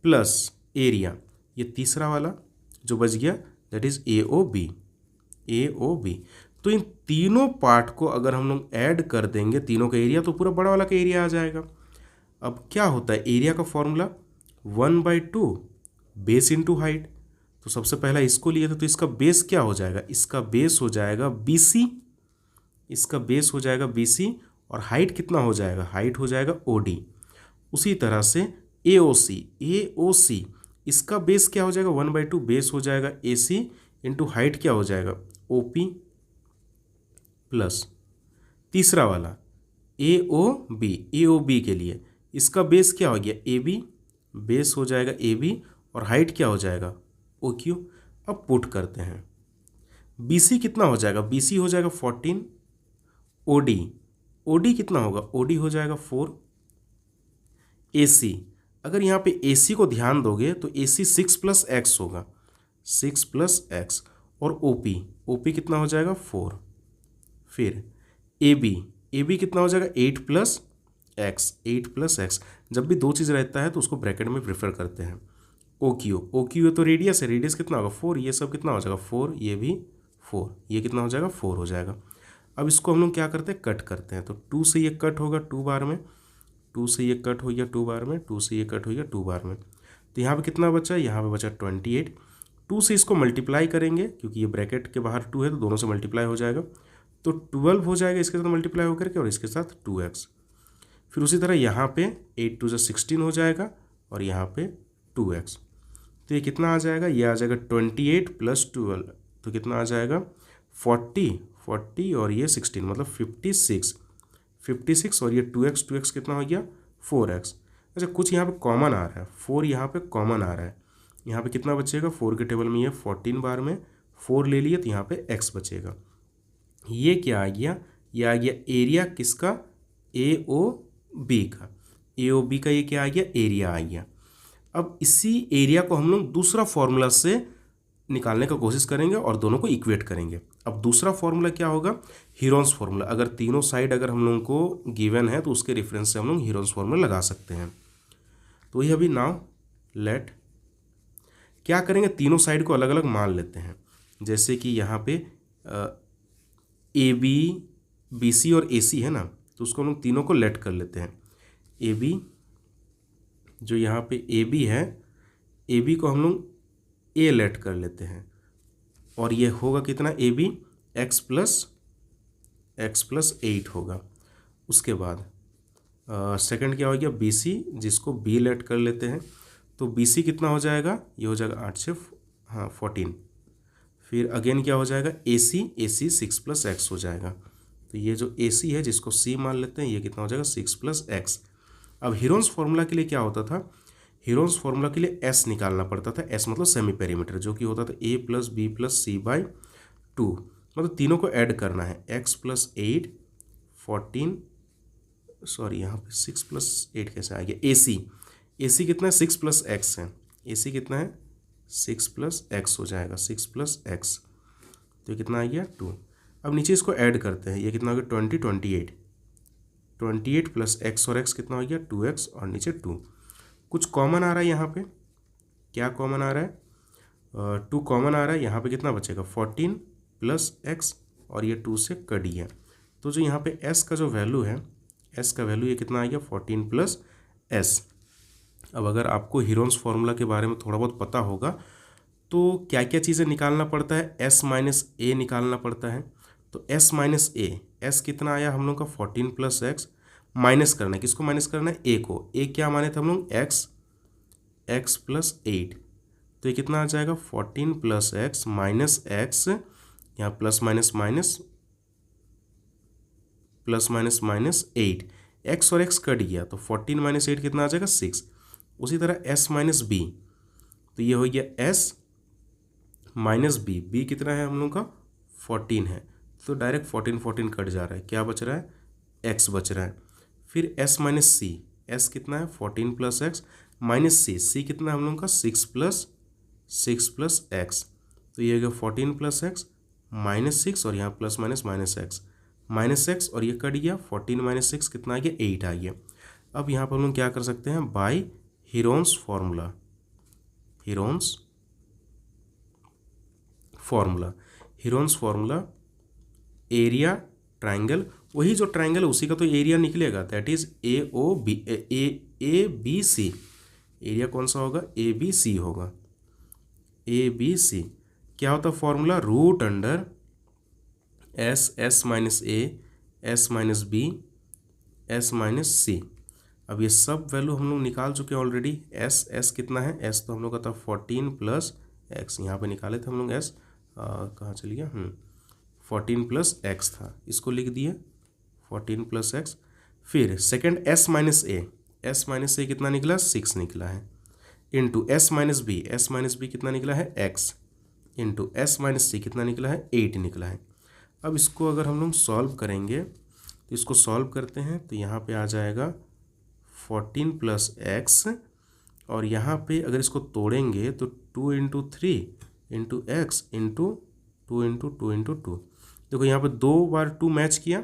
प्लस एरिया, ये तीसरा वाला जो बच गया दैट इज AOB। तो इन तीनों पार्ट को अगर हम लोग ऐड कर देंगे तीनों का एरिया, तो पूरा बड़ा वाला का एरिया आ जाएगा। अब क्या होता है एरिया का फॉर्मूला 1/2 बेस इंटू हाइट। तो सबसे पहला इसको लिए थे तो इसका बेस क्या हो जाएगा, इसका बेस हो जाएगा BC, इसका बेस हो जाएगा BC, और हाइट कितना हो जाएगा, हाइट हो जाएगा OD। उसी तरह से AOC, इसका बेस क्या हो जाएगा 1/2 बेस हो जाएगा AC इंटू हाइट क्या हो जाएगा OP, प्लस तीसरा वाला AOB के लिए इसका बेस क्या हो गया AB, बेस हो जाएगा AB और हाइट क्या हो जाएगा OQ। अब पुट करते हैं, BC कितना हो जाएगा, BC हो जाएगा 14, OD कितना होगा, OD हो जाएगा 4, AC, अगर यहाँ पे AC को ध्यान दोगे तो AC 6 + x होगा, 6 + x, और OP कितना हो जाएगा 4। फिर AB कितना हो जाएगा 8 + x। जब भी 2 चीज़ रहता है तो उसको ब्रैकेट में प्रेफर करते हैं। OQ तो रेडियस है, रेडियस कितना होगा 4, ये सब कितना हो जाएगा 4, ये भी 4, ये कितना हो जाएगा 4 हो जाएगा। अब इसको हम लोग क्या करते हैं, कट करते हैं। तो 2 से ये कट होगा 2 बार में, 2 से ये कट हो गया 2 बार में, 2 से ये कट हो गया 2 बार में। तो यहाँ पे कितना बचा, यहाँ पे बचा 28। 2 से इसको मल्टीप्लाई करेंगे क्योंकि ये ब्रैकेट के बाहर 2 है तो दोनों से मल्टीप्लाई हो जाएगा, तो 12 हो जाएगा इसके साथ मल्टीप्लाई होकर के, और इसके साथ 2x। फिर उसी तरह यहाँ पे 8 × 2 = 16 हो जाएगा और यहाँ पे 2x। तो ये कितना आ जाएगा, ये आ जाएगा 28 + 12, तो कितना आ जाएगा 40 और ये 16 मतलब 56। 56 और ये 2x कितना हो गया 4x। अच्छा कुछ यहाँ पे कॉमन आ रहा है, 4 यहाँ पे कॉमन आ रहा है, यहाँ पे कितना बचेगा 4 के टेबल में ये 14 बार में 4 ले लिए तो यहाँ पे x बचेगा। ये क्या आ गया, ये आ गया एरिया किसका AOB का, AOB का ये क्या आ गया एरिया आ गया। अब इसी एरिया को हम लोग दूसरा फॉर्मूला से निकालने का कोशिश करेंगे और दोनों को इक्वेट करेंगे। अब दूसरा फॉर्मूला क्या होगा, हीरोन्स फॉर्मूला। अगर तीनों साइड अगर हम लोगों को गिवन है तो उसके रेफरेंस से हम लोग हीरोन्स फॉर्मूला लगा सकते हैं। तो ये अभी नाउ लेट क्या करेंगे, तीनों साइड को अलग अलग मान लेते हैं। जैसे कि यहाँ पे AB BC और AC है ना, तो उसको हम लोग तीनों को लेट कर लेते हैं। AB जो यहाँ पे AB है, AB को हम लोग A लेट कर लेते हैं और ये होगा कितना AB x प्लस 8 होगा। उसके बाद सेकंड क्या हो गया BC, जिसको B लेट कर लेते हैं। तो BC कितना हो जाएगा, ये हो जाएगा 8 से 14। फिर अगेन क्या हो जाएगा AC 6 प्लस x हो जाएगा। तो ये जो AC है जिसको C मान लेते हैं, ये कितना हो जाएगा 6 प्लस x। अब हीरोन्स फॉर्मूला के लिए क्या होता था, हीरोन्स फॉर्मूला के लिए S निकालना पड़ता था। S मतलब सेमी पेरीमीटर, जो कि होता था A plus B plus C by 2, मतलब तीनों को ऐड करना है। x प्लस 8 14, सॉरी यहाँ पे 6 प्लस 8 कैसे आ गया, AC कितना है 6 प्लस x है, AC कितना है 6 प्लस x हो जाएगा, 6 प्लस x तो ये कितना आ गया 2। अब नीचे इसको ऐड करते हैं, ये कितना हो गया 28 प्लस x और x कितना हो गया 2x और नीचे 2। कुछ कॉमन आ रहा है यहाँ पे, क्या कॉमन आ रहा है 2 कॉमन आ रहा है। यहाँ पे कितना बचेगा 14 प्लस x और ये 2 से कट गया। तो जो यहाँ पे s का जो वैल्यू है, s का वैल्यू ये कितना आ गया 14 प्लस s। अब अगर आपको हीरोन्स फार्मूला के बारे में थोड़ा बहुत पता होगा तो क्या क्या चीज़ें निकालना पड़ता है, s माइनस a निकालना पड़ता है। तो s माइनस a, s कितना आया हम लोग का 14 प्लस x, माइनस करना है, किसको माइनस करना है a को। a क्या माने थे हम लोग x प्लस 8, तो ये कितना आ जाएगा 14 प्लस x माइनस x, यहाँ प्लस माइनस 8, x और x कट गया तो 14 माइनस 8 कितना आ जाएगा 6। उसी तरह s माइनस b, तो ये हो गया s माइनस b, b कितना है हम लोग का 14 है, तो डायरेक्ट 14 कट जा रहा है, क्या बच रहा है x बच रहा है। फिर s माइनस c, s कितना है 14 प्लस x माइनस c कितना है हम लोग का 6 प्लस x, तो ये हो गया 14 प्लस x माइनस 6 और यहाँ प्लस माइनस x और ये कट गया 14 माइनस 6 कितना आ गया 8 आ गया। अब यहाँ पर हम लोग क्या कर सकते हैं, by Heron's formula area triangle, वही जो ट्राइंगल है उसी का तो एरिया निकलेगा, दैट इज ABC। एरिया कौन सा होगा ABC होगा, ABC क्या होता है formula, root under s minus a, s minus b, s minus c। अब ये सब वैल्यू हम लोग निकाल चुके हैं ऑलरेडी। s कितना है, s तो हम लोग का था 14 प्लस x, यहाँ पे निकाले थे हम लोग s, कहाँ चल गया 14 प्लस x था, इसको लिख दिए 14 प्लस x। फिर सेकेंड s माइनस a कितना निकला 6 निकला है, इंटू s माइनस b कितना निकला है x, into s minus c कितना निकला है 8 निकला है। अब इसको अगर हम लोग सॉल्व करेंगे तो इसको सॉल्व करते हैं तो यहाँ पे आ जाएगा 14 प्लस x और यहाँ पे अगर इसको तोड़ेंगे तो 2 into 3 into x into 2 into 2 into 2। देखो यहाँ पे 2 बार 2 मैच किया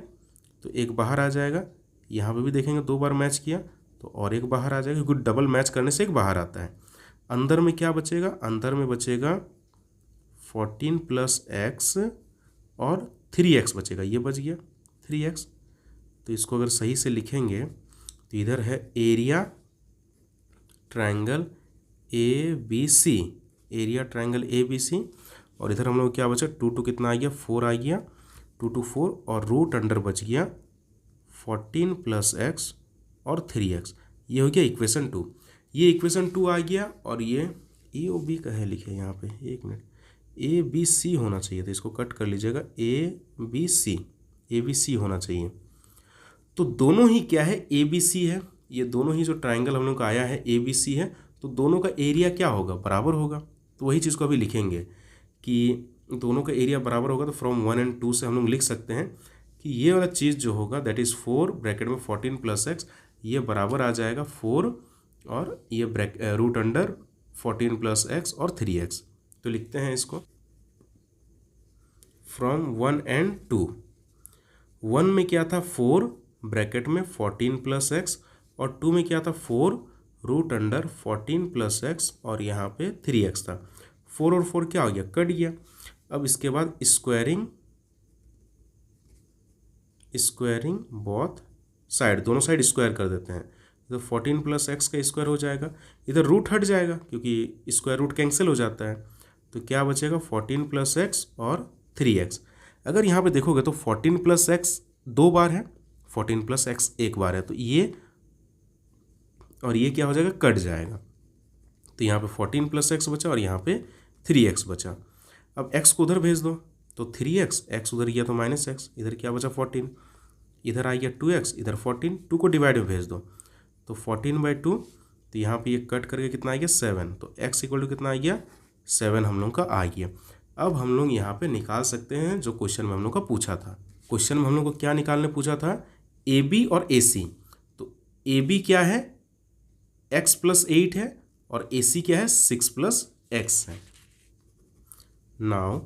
तो एक बाहर आ जाएगा, यहाँ पे भी देखेंगे 2 बार मैच किया तो और एक बाहर आ जाएगा, क्योंकि डबल मैच करने से एक बाहर आता है। अंदर में क्या बचेगा, अंदर में बचेगा 14 प्लस x और 3x बचेगा, ये बच गया 3x। तो इसको अगर सही से लिखेंगे तो इधर है area triangle ABC, area triangle ABC, और इधर हम लोग क्या बचा 2 कितना आ गया 4 आ गया, 2 4 और रूट अंडर बच गया 14 प्लस x और 3x। ये हो गया इक्वेशन 2। ये इक्वेशन 2 आ गया और ये AOB का है लिखे यहाँ पे, एक मिनट, ABC होना चाहिए था, इसको कट कर लीजिएगा, ABC होना चाहिए। तो दोनों ही क्या है, ए बी सी है, ये दोनों ही जो ट्राइंगल हम लोग का आया है ए बी सी है, तो दोनों का एरिया क्या होगा, बराबर होगा। तो वही चीज़ को अभी लिखेंगे कि दोनों का एरिया बराबर होगा। तो फ्रॉम 1 और 2 से हम लोग लिख सकते हैं कि ये वाला चीज़ जो होगा दैट इज़ 4 ब्रैकेट में 14 प्लस एक्स, ये बराबर आ जाएगा 4 और ये रूट अंडर 14 प्लस एक्स और 3x। तो लिखते हैं इसको फ्रॉम 1 और 2। 1 में क्या था 4 ब्रैकेट में 14 प्लस एक्स और 2 में क्या था 4 रूट अंडर 14 प्लस एक्स और यहाँ पे 3x था। 4 और 4 क्या हो गया, कट गया। अब इसके बाद स्क्वायरिंग बोथ साइड, दोनों साइड स्क्वायर कर देते हैं। तो 14 प्लस एक्स का स्क्वायर हो जाएगा, इधर रूट हट जाएगा क्योंकि स्क्वायर रूट कैंसिल हो जाता है। तो क्या बचेगा 14 प्लस एक्स और 3x। अगर यहाँ पे देखोगे तो 14 प्लस एक्स 2 बार है, 14 प्लस एक्स 1 बार है, तो ये और ये क्या हो जाएगा, कट जाएगा। तो यहाँ पे 14 प्लस एक्स बचा और यहाँ पे 3x बचा। अब x को उधर भेज दो तो 3x, x उधर गया तो माइनस एक्स, इधर क्या बचा 14, इधर आ गया 2x, इधर 14, 2 को डिवाइड में भेज दो तो 14/2, तो यहाँ पे ये कट करके कितना आ गया 7, तो x इक्वल टू कितना आ गया 7 हम लोग का आ गया। अब हम लोग यहाँ पे निकाल सकते हैं जो क्वेश्चन में हम लोग का पूछा था। क्वेश्चन में हम लोग को क्या निकालने पूछा था, ए बी और ए सी। तो ए बी क्या है, x प्लस 8 है और ए सी क्या है 6 प्लस एक्स है। नाउ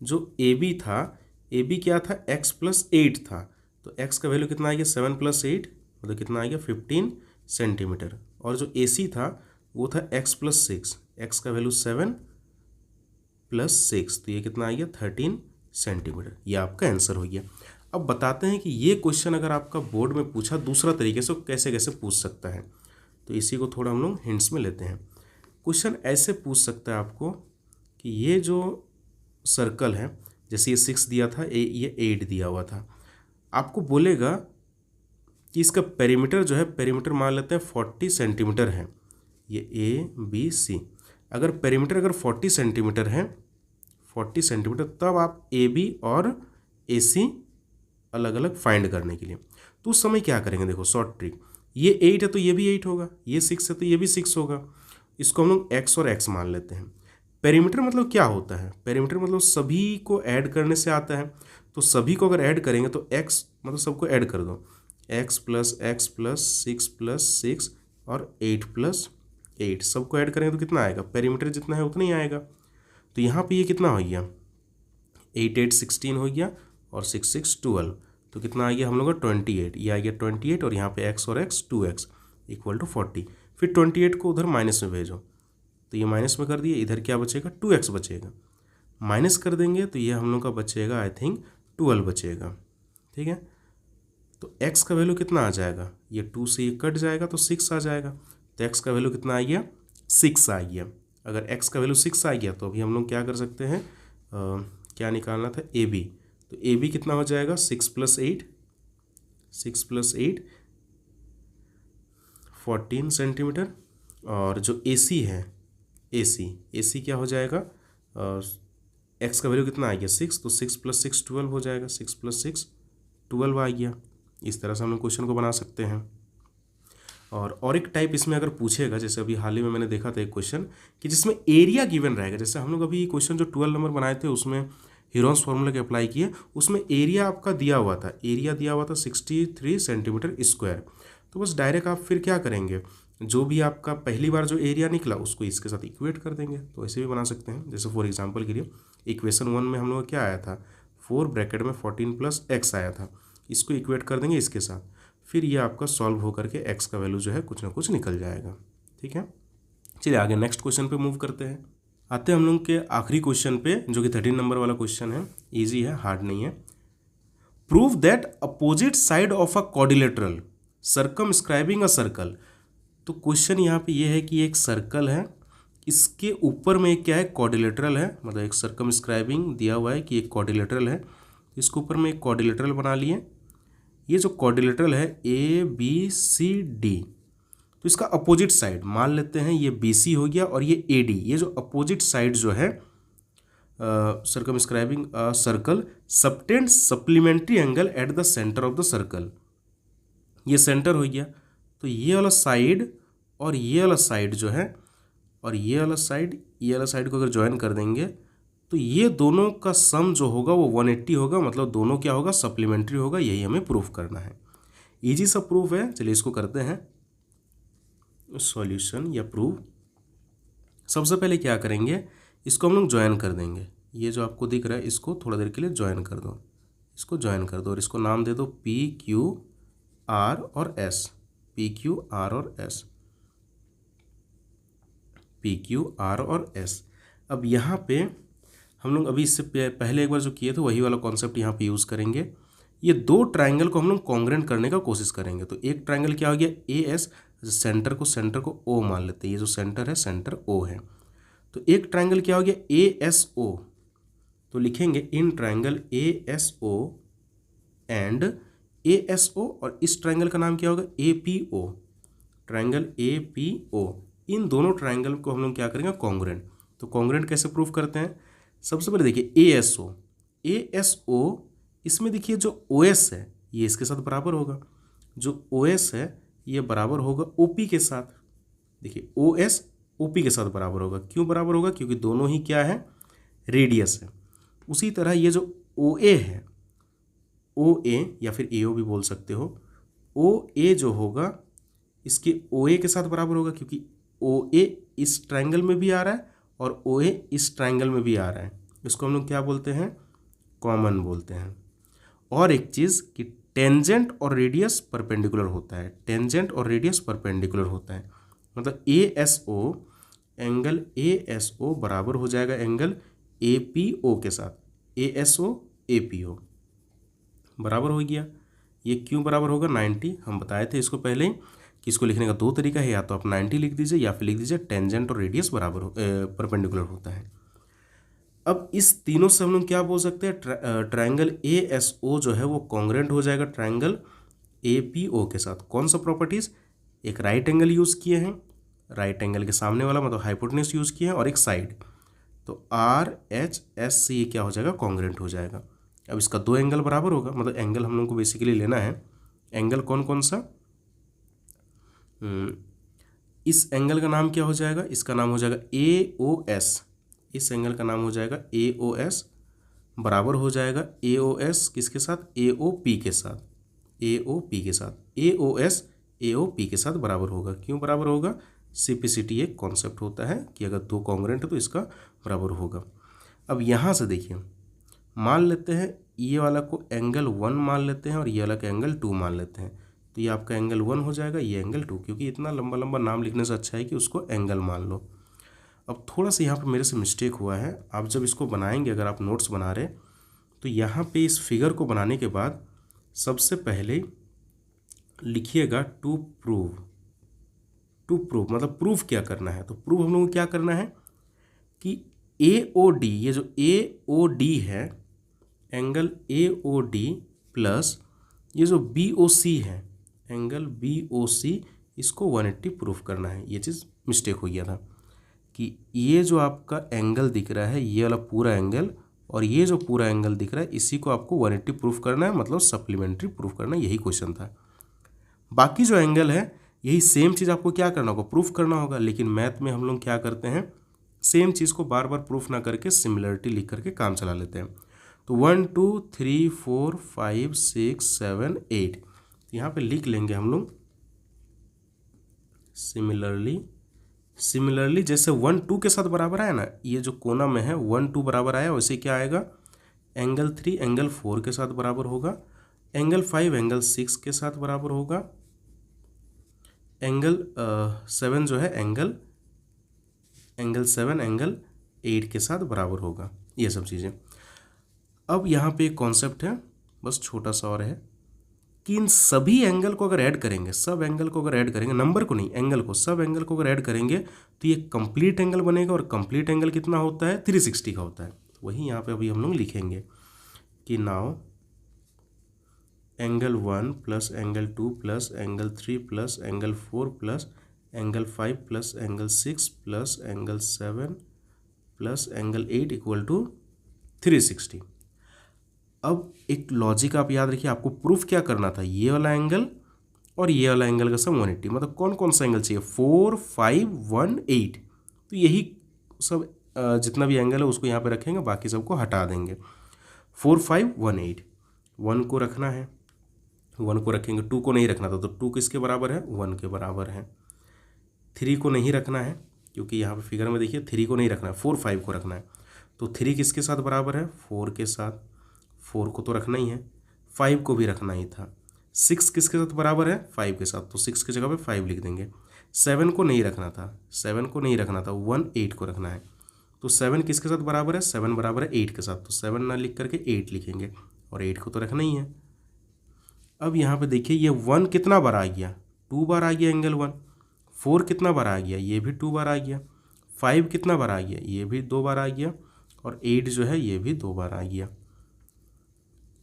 जो ए बी था, ए बी क्या था x प्लस 8 था, तो x का वैल्यू कितना आ गया 7 प्लस 8, मतलब कितना आ गया 15 सेंटीमीटर। और जो ए सी था वो था x प्लस 6, x का वैल्यू 7 प्लस 6, तो ये कितना आ गया 13 सेंटीमीटर। ये आपका आंसर हो गया। अब बताते हैं कि ये क्वेश्चन अगर आपका बोर्ड में पूछा दूसरा तरीके से कैसे कैसे पूछ सकता है, तो इसी को थोड़ा हम लोग हिंट्स में लेते हैं। क्वेश्चन ऐसे पूछ सकता है आपको कि ये जो सर्कल है, जैसे ये 6 दिया था, ये 8 दिया हुआ था, आपको बोलेगा कि इसका पेरीमीटर जो है, पेरीमीटर मान लेते हैं 40 सेंटीमीटर है, ये ए बी सी। अगर पेरीमीटर अगर 40 सेंटीमीटर है, 40 सेंटीमीटर, तब आप ए बी और ए सी अलग अलग फाइंड करने के लिए, तो उस समय क्या करेंगे, देखो शॉर्ट ट्रिक, ये 8 है तो ये भी 8 होगा, ये 6 है तो ये भी 6 होगा, इसको हम लोग x और x मान लेते हैं। पेरीमीटर मतलब क्या होता है, पेरीमीटर मतलब सभी को ऐड करने से आता है, तो सभी को अगर ऐड करेंगे तो x मतलब सबको ऐड कर दो, x प्लस 6 प्लस 6 और 8 प्लस 8, सबको ऐड करेंगे तो कितना आएगा, पेरीमीटर जितना है उतना ही आएगा। तो यहाँ पे ये कितना हो गया 8 8 16 हो गया और 6 6 12, तो कितना आ गया हम लोग का 28, ये आ गया 28 और यहाँ पे x और x 2x इक्वल टू 40। फिर 28 को उधर माइनस में भेजो, तो ये माइनस में कर दिए, इधर क्या बचेगा 2x बचेगा, माइनस कर देंगे तो ये हम लोग का बचेगा आई थिंक 12 बचेगा, ठीक है। तो x का वैल्यू कितना आ जाएगा, ये 2 से ये कट जाएगा तो 6 आ जाएगा, तो x का वैल्यू कितना आ गया 6 आ गया। अगर x का वैल्यू 6 आ गया तो अभी हम लोग क्या कर सकते हैं, क्या निकालना था ए बी, तो ए बी कितना हो जाएगा 6 प्लस 8, 6 प्लस 8 14 सेंटीमीटर। और जो ए सी है, ए सी क्या हो जाएगा, एक्स का वैल्यू कितना आ गया 6, तो 6 प्लस 6 12 हो जाएगा, 6 प्लस 6 12 आ गया। इस तरह से हम लोग क्वेश्चन को बना सकते हैं। और एक टाइप इसमें अगर पूछेगा, जैसे अभी हाल ही में मैंने देखा था एक क्वेश्चन कि जिसमें एरिया गिवन रहेगा, जैसे हम लोग अभी क्वेश्चन जो 12 नंबर बनाए थे उसमें हीरोन्स फार्मूला के अप्लाई किए, उसमें एरिया आपका दिया हुआ था, एरिया दिया हुआ था 63 सेंटीमीटर स्क्वायर। तो बस डायरेक्ट आप फिर क्या करेंगे, जो भी आपका पहली बार जो एरिया निकला उसको इसके साथ इक्वेट कर देंगे, तो ऐसे भी बना सकते हैं। जैसे फॉर एग्जांपल के लिए इक्वेशन 1 में हम लोग क्या आया था 4 ब्रैकेट में 14 प्लस एक्स आया था, इसको इक्वेट कर देंगे इसके साथ, फिर ये आपका सॉल्व होकर के एक्स का वैल्यू जो है कुछ ना कुछ निकल जाएगा, ठीक है। चलिए आगे नेक्स्ट क्वेश्चन पे मूव करते हैं। आते हैं हम लोग के आखिरी क्वेश्चन पे, जो कि 13 नंबर वाला क्वेश्चन है, इजी है, हार्ड नहीं है। Prove that opposite side of a quadrilateral circumscribing a circle. तो क्वेश्चन यहाँ पे ये है कि एक सर्कल है, इसके ऊपर में एक क्या है क्वाड्रिलेटरल है, मतलब एक सर्कमस्क्राइबिंग दिया हुआ है कि एक क्वाड्रिलेटरल है, इसके ऊपर में एक क्वाड्रिलेटरल बना लिए। ये जो क्वाड्रिलेटरल है ए बी सी डी, तो इसका अपोजिट साइड मान लेते हैं ये बी सी हो गया और ये ए डी, ये जो अपोजिट साइड जो है circumscribing circle subtend supplementary angle at the centre of the circle. ये सेंटर हो गया। तो ये वाला साइड और ये वाला साइड जो है, और ये वाला साइड को अगर ज्वाइन कर देंगे तो ये दोनों का सम जो होगा वो 180 होगा, मतलब दोनों क्या होगा, सप्लीमेंट्री होगा। यही हमें प्रूफ करना है। इजी सा प्रूफ है। चलिए इसको करते हैं सॉल्यूशन या प्रूफ। सबसे पहले क्या करेंगे, इसको हम लोग ज्वाइन कर देंगे। ये जो आपको दिख रहा है इसको थोड़ा देर के लिए ज्वाइन कर दो, इसको ज्वाइन कर दो और इसको नाम दे दो पी क्यू आर और एस, पी क्यू आर और एस, पी क्यू आर और एस। अब यहाँ पे हम लोग अभी इससे पहले एक बार जो किए थे वही वाला कॉन्सेप्ट यहाँ पे यूज़ करेंगे। ये दो ट्रायंगल को हम लोग कॉन्ग्रेंट करने का कोशिश करेंगे। तो एक ट्रायंगल क्या हो गया, ए एस, सेंटर को ओ मान लेते हैं। ये जो सेंटर है, सेंटर ओ है। तो एक ट्रायंगल क्या हो गया, ए एस ओ। तो लिखेंगे in triangle A S O and A S O, और इस ट्रायंगल का नाम क्या होगा, A P O, triangle A P O. इन दोनों ट्रायंगल को हम लोग क्या करेंगे, कॉन्ग्रेंट। तो कॉन्ग्रेंट कैसे प्रूफ करते हैं, सबसे पहले देखिए ए एस ओ, इसमें देखिए जो ओ एस है ये इसके साथ बराबर होगा, जो ओ एस है ये बराबर होगा ओ पी के साथ। देखिए ओ एस ओ पी के साथ बराबर होगा। क्यों बराबर होगा, क्योंकि दोनों ही क्या है, रेडियस है। उसी तरह ये जो ओ ए है, ओ ए या फिर ए ओ भी बोल सकते हो, ओ ए जो होगा इसके ओ ए के साथ बराबर होगा, क्योंकि ओ ए इस ट्रायंगल में भी आ रहा है और ओ ए इस ट्रायंगल में भी आ रहा है। इसको हम लोग क्या बोलते हैं, कॉमन बोलते हैं। और एक चीज़ कि टेंजेंट और रेडियस परपेंडिकुलर होता है, टेंजेंट और रेडियस परपेंडिकुलर होता है। मतलब A S O, angle A S O बराबर हो जाएगा एंगल ए पी ओ के साथ, ए एस ओ ए पी ओ बराबर हो गया। ये क्यों बराबर होगा, 90। हम बताए थे इसको पहले ही कि इसको लिखने का दो तरीका है, या तो आप 90 लिख दीजिए या फिर लिख दीजिए टेंजेंट और रेडियस बराबर परपेंडिकुलर होता है। अब इस तीनों से हम लोग क्या बोल सकते हैं, ट्रायंगल ए एस ओ जो है वो कॉन्ग्रेंट हो जाएगा ट्रायंगल ए पी ओ के साथ। कौन सा प्रॉपर्टीज, एक राइट एंगल यूज़ किए हैं, राइट एंगल के सामने वाला मतलब हाइपोटेन्यूस यूज़ किए हैं, और एक साइड। तो आर एच एस से ये क्या हो जाएगा, कॉन्ग्रेंट हो जाएगा। अब इसका दो एंगल बराबर होगा, मतलब एंगल हम लोग को बेसिकली लेना है। एंगल कौन कौन सा, इस एंगल का नाम क्या हो जाएगा, इसका नाम हो जाएगा ए ओ एस। इस एंगल का नाम हो जाएगा ए ओ एस, बराबर हो जाएगा ए ओ एस किसके साथ, ए ओ पी के साथ, ए ओ पी के साथ। ए O S A O P के साथ बराबर होगा। क्यों बराबर होगा, सिंप्लिसिटी एक कॉन्सेप्ट होता है कि अगर दो कॉन्ग्रेंट है तो इसका बराबर होगा। अब यहाँ से देखिए, मान लेते हैं ये वाला को एंगल 1 मान लेते हैं और ये वाला का एंगल 2 मान लेते हैं। तो ये आपका एंगल 1 हो जाएगा, ये एंगल 2, क्योंकि इतना लंबा लंबा नाम लिखने से अच्छा है कि उसको एंगल मान लो। अब थोड़ा सा यहाँ पर मेरे से मिस्टेक हुआ है। आप जब इसको बनाएंगे, अगर आप नोट्स बना रहे तो यहाँ पे इस फिगर को बनाने के बाद सबसे पहले लिखिएगा टू प्रूव। टू प्रूव मतलब प्रूफ क्या करना है। तो प्रूफ हम लोग को क्या करना है कि ए ओ डी, ये जो ए ओ डी है, angle A O D plus ये जो बी ओ सी है, एंगल बी ओ सी, इसको 180 प्रूफ करना है। ये चीज़ मिस्टेक हो गया था कि ये जो आपका एंगल दिख रहा है, ये वाला पूरा एंगल और ये जो पूरा एंगल दिख रहा है, इसी को आपको 180 प्रूफ करना है, मतलब सप्लीमेंट्री प्रूफ करना है। यही क्वेश्चन था। बाकी जो एंगल है यही सेम चीज़ आपको क्या करना होगा, प्रूफ करना होगा। लेकिन मैथ में हम लोग क्या करते हैं, सेम चीज़ को बार बार प्रूफ ना करके सिमिलरिटी लिख करके काम चला लेते हैं। तो 1 2 3 4 5 6 7 8 यहाँ पे लिख लेंगे हम लोग सिमिलरली जैसे 1 2 के साथ बराबर आया ना, ये जो कोना में है 1 2 बराबर आया, वैसे क्या आएगा, एंगल 3 एंगल 4 के साथ बराबर होगा, एंगल 5 एंगल 6 के साथ बराबर होगा, एंगल 7 जो है एंगल 7 एंगल 8 के साथ बराबर होगा। ये सब चीज़ें। अब यहाँ पे एक कॉन्सेप्ट है, बस छोटा सा और है कि इन सभी एंगल को अगर ऐड करेंगे, सब एंगल को अगर ऐड करेंगे, नंबर को नहीं एंगल को, सब एंगल को अगर ऐड करेंगे तो ये कंप्लीट एंगल बनेगा। और कंप्लीट एंगल कितना होता है, 360 का होता है। तो वही यहाँ पे अभी हम लोग लिखेंगे कि now angle 1 plus angle 2 plus angle 3 plus angle 4 plus angle 5 plus angle 6 plus angle 7 plus angle 8 equal to 360। अब एक लॉजिक आप याद रखिए, आपको प्रूफ क्या करना था, ये वाला एंगल और ये वाला एंगल का सम 180। मतलब कौन कौन सा एंगल चाहिए, 4, 5, 1, 8। तो यही सब जितना भी एंगल है उसको यहाँ पे रखेंगे, बाकी सबको हटा देंगे। 4, 5, 1, 8। 1 को रखना है, 1 को रखेंगे, 2 को नहीं रखना था तो 2 किसके बराबर है, 1 के बराबर है। 3 को नहीं रखना है क्योंकि यहाँ पे फिगर में देखिए 3 को नहीं रखना है, 4, 5 को रखना है। तो 3 किसके साथ बराबर है, 4 के साथ। 4 को तो रखना ही है, 5 को भी रखना ही था। 6 किसके साथ बराबर है, 5 के साथ, तो 6 की जगह पे 5 लिख देंगे। 7 को नहीं रखना था, 7 को नहीं रखना था, 1, 8 को रखना है। तो 7 किसके साथ बराबर है, 7 बराबर है 8 के साथ, तो 7 ना लिख करके 8 लिखेंगे, और 8 को तो रखना ही है। अब यहाँ पे देखिए ये 1 कितना बार आ गया, 2 बार आ गया एंगल 1। 4 कितना बार आ गया, ये भी 2 बार आ गया। 5 कितना बार आ गया, ये भी 2 बार आ गया। और 8 जो है ये भी 2 बार आ गया।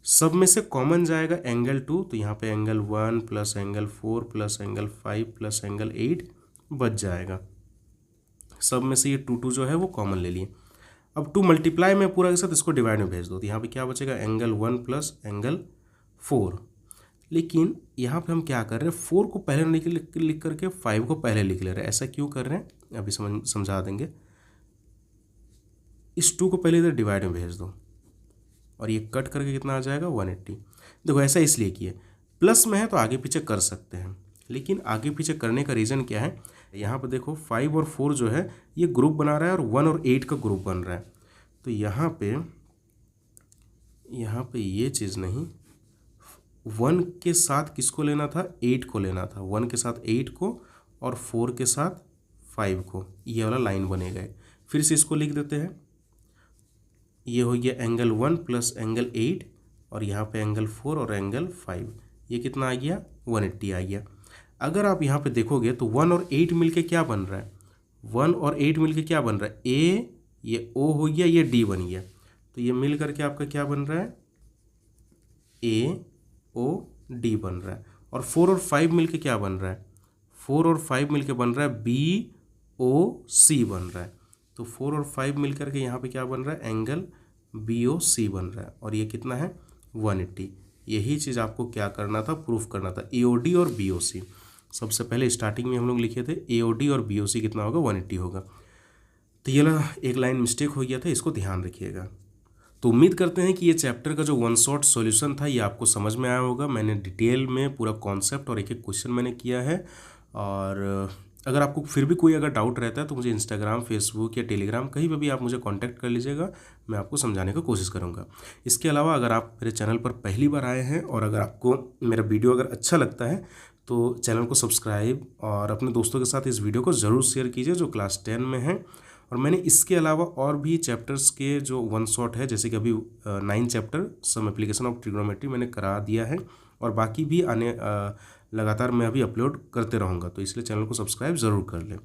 सब में से कॉमन जाएगा एंगल 2, तो यहाँ पे angle 1 plus angle 4 plus angle 5 plus angle 8 बच जाएगा। सब में से ये 2 जो है वो कॉमन ले लिए। अब 2 मल्टीप्लाई में पूरा के साथ इसको डिवाइड में भेज दो, तो यहाँ पे क्या बचेगा, एंगल 1 प्लस एंगल 4। लेकिन यहाँ पे हम क्या कर रहे हैं, 4 को पहले लिख करके 5 को पहले लिख ले रहे हैं। ऐसा क्यों कर रहे हैं अभी समझा देंगे। इस 2 को पहले इधर डिवाइड में भेज दो, और ये कट करके कितना आ जाएगा, 180। देखो ऐसा इसलिए किए, प्लस में है तो आगे पीछे कर सकते हैं, लेकिन आगे पीछे करने का रीज़न क्या है, यहाँ पे देखो 5 और 4 जो है ये ग्रुप बना रहा है, और 1 और 8 का ग्रुप बन रहा है। तो यहाँ पे ये चीज़ नहीं, 1 के साथ किसको लेना था, 8 को लेना था। 1 के साथ 8 को और 4 के साथ 5 को, ये वाला लाइन बनेगा। फिर से इसको लिख देते हैं, ये हो गया एंगल 1 प्लस एंगल 8, और यहाँ पे एंगल 4 और एंगल 5, ये कितना आ गया, 180 आ गया। अगर आप यहाँ पे देखोगे तो 1 और 8 मिलके क्या बन रहा है, 1 और 8 मिलके क्या बन रहा है, ए, ये ओ हो गया, ये डी बन गया। तो ये मिल करके आपका क्या बन रहा है, ए ओ डी बन रहा है। और 4 और 5 मिलके क्या बन रहा है, 4 और 5 मिलके बन रहा है बी ओ सी बन रहा है। तो 4 और 5 मिल करके यहाँ पे क्या बन रहा है, एंगल बी ओ सी बन रहा है, और ये कितना है, 180। यही चीज़ आपको क्या करना था, प्रूफ करना था, ए ओ डी और बी ओ सी। सबसे पहले स्टार्टिंग में हम लोग लिखे थे ए ओ डी और बी ओ सी कितना होगा, 180 होगा। तो ये एक लाइन मिस्टेक हो गया था, इसको ध्यान रखिएगा। तो उम्मीद करते हैं कि ये चैप्टर का जो 1 शॉट सॉल्यूशन था ये आपको समझ में आया होगा। मैंने डिटेल में पूरा कॉन्सेप्ट और एक एक क्वेश्चन मैंने किया है। और अगर आपको फिर भी कोई अगर डाउट रहता है तो मुझे इंस्टाग्राम, फेसबुक या टेलीग्राम कहीं पर भी आप मुझे कांटेक्ट कर लीजिएगा, मैं आपको समझाने की कोशिश करूँगा। इसके अलावा अगर आप मेरे चैनल पर पहली बार आए हैं और अगर आपको मेरा वीडियो अगर अच्छा लगता है तो चैनल को सब्सक्राइब और अपने दोस्तों के साथ इस वीडियो को ज़रूर शेयर कीजिए जो क्लास 10 में हैं। और मैंने इसके अलावा और भी चैप्टर्स के जो 1 शॉट है, जैसे कि अभी 9 chapter some application of trigonometry मैंने करा दिया है, और बाकी भी आने लगातार मैं अभी अपलोड करते रहूँगा, तो इसलिए चैनल को सब्सक्राइब ज़रूर कर लें।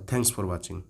Thanks for watching.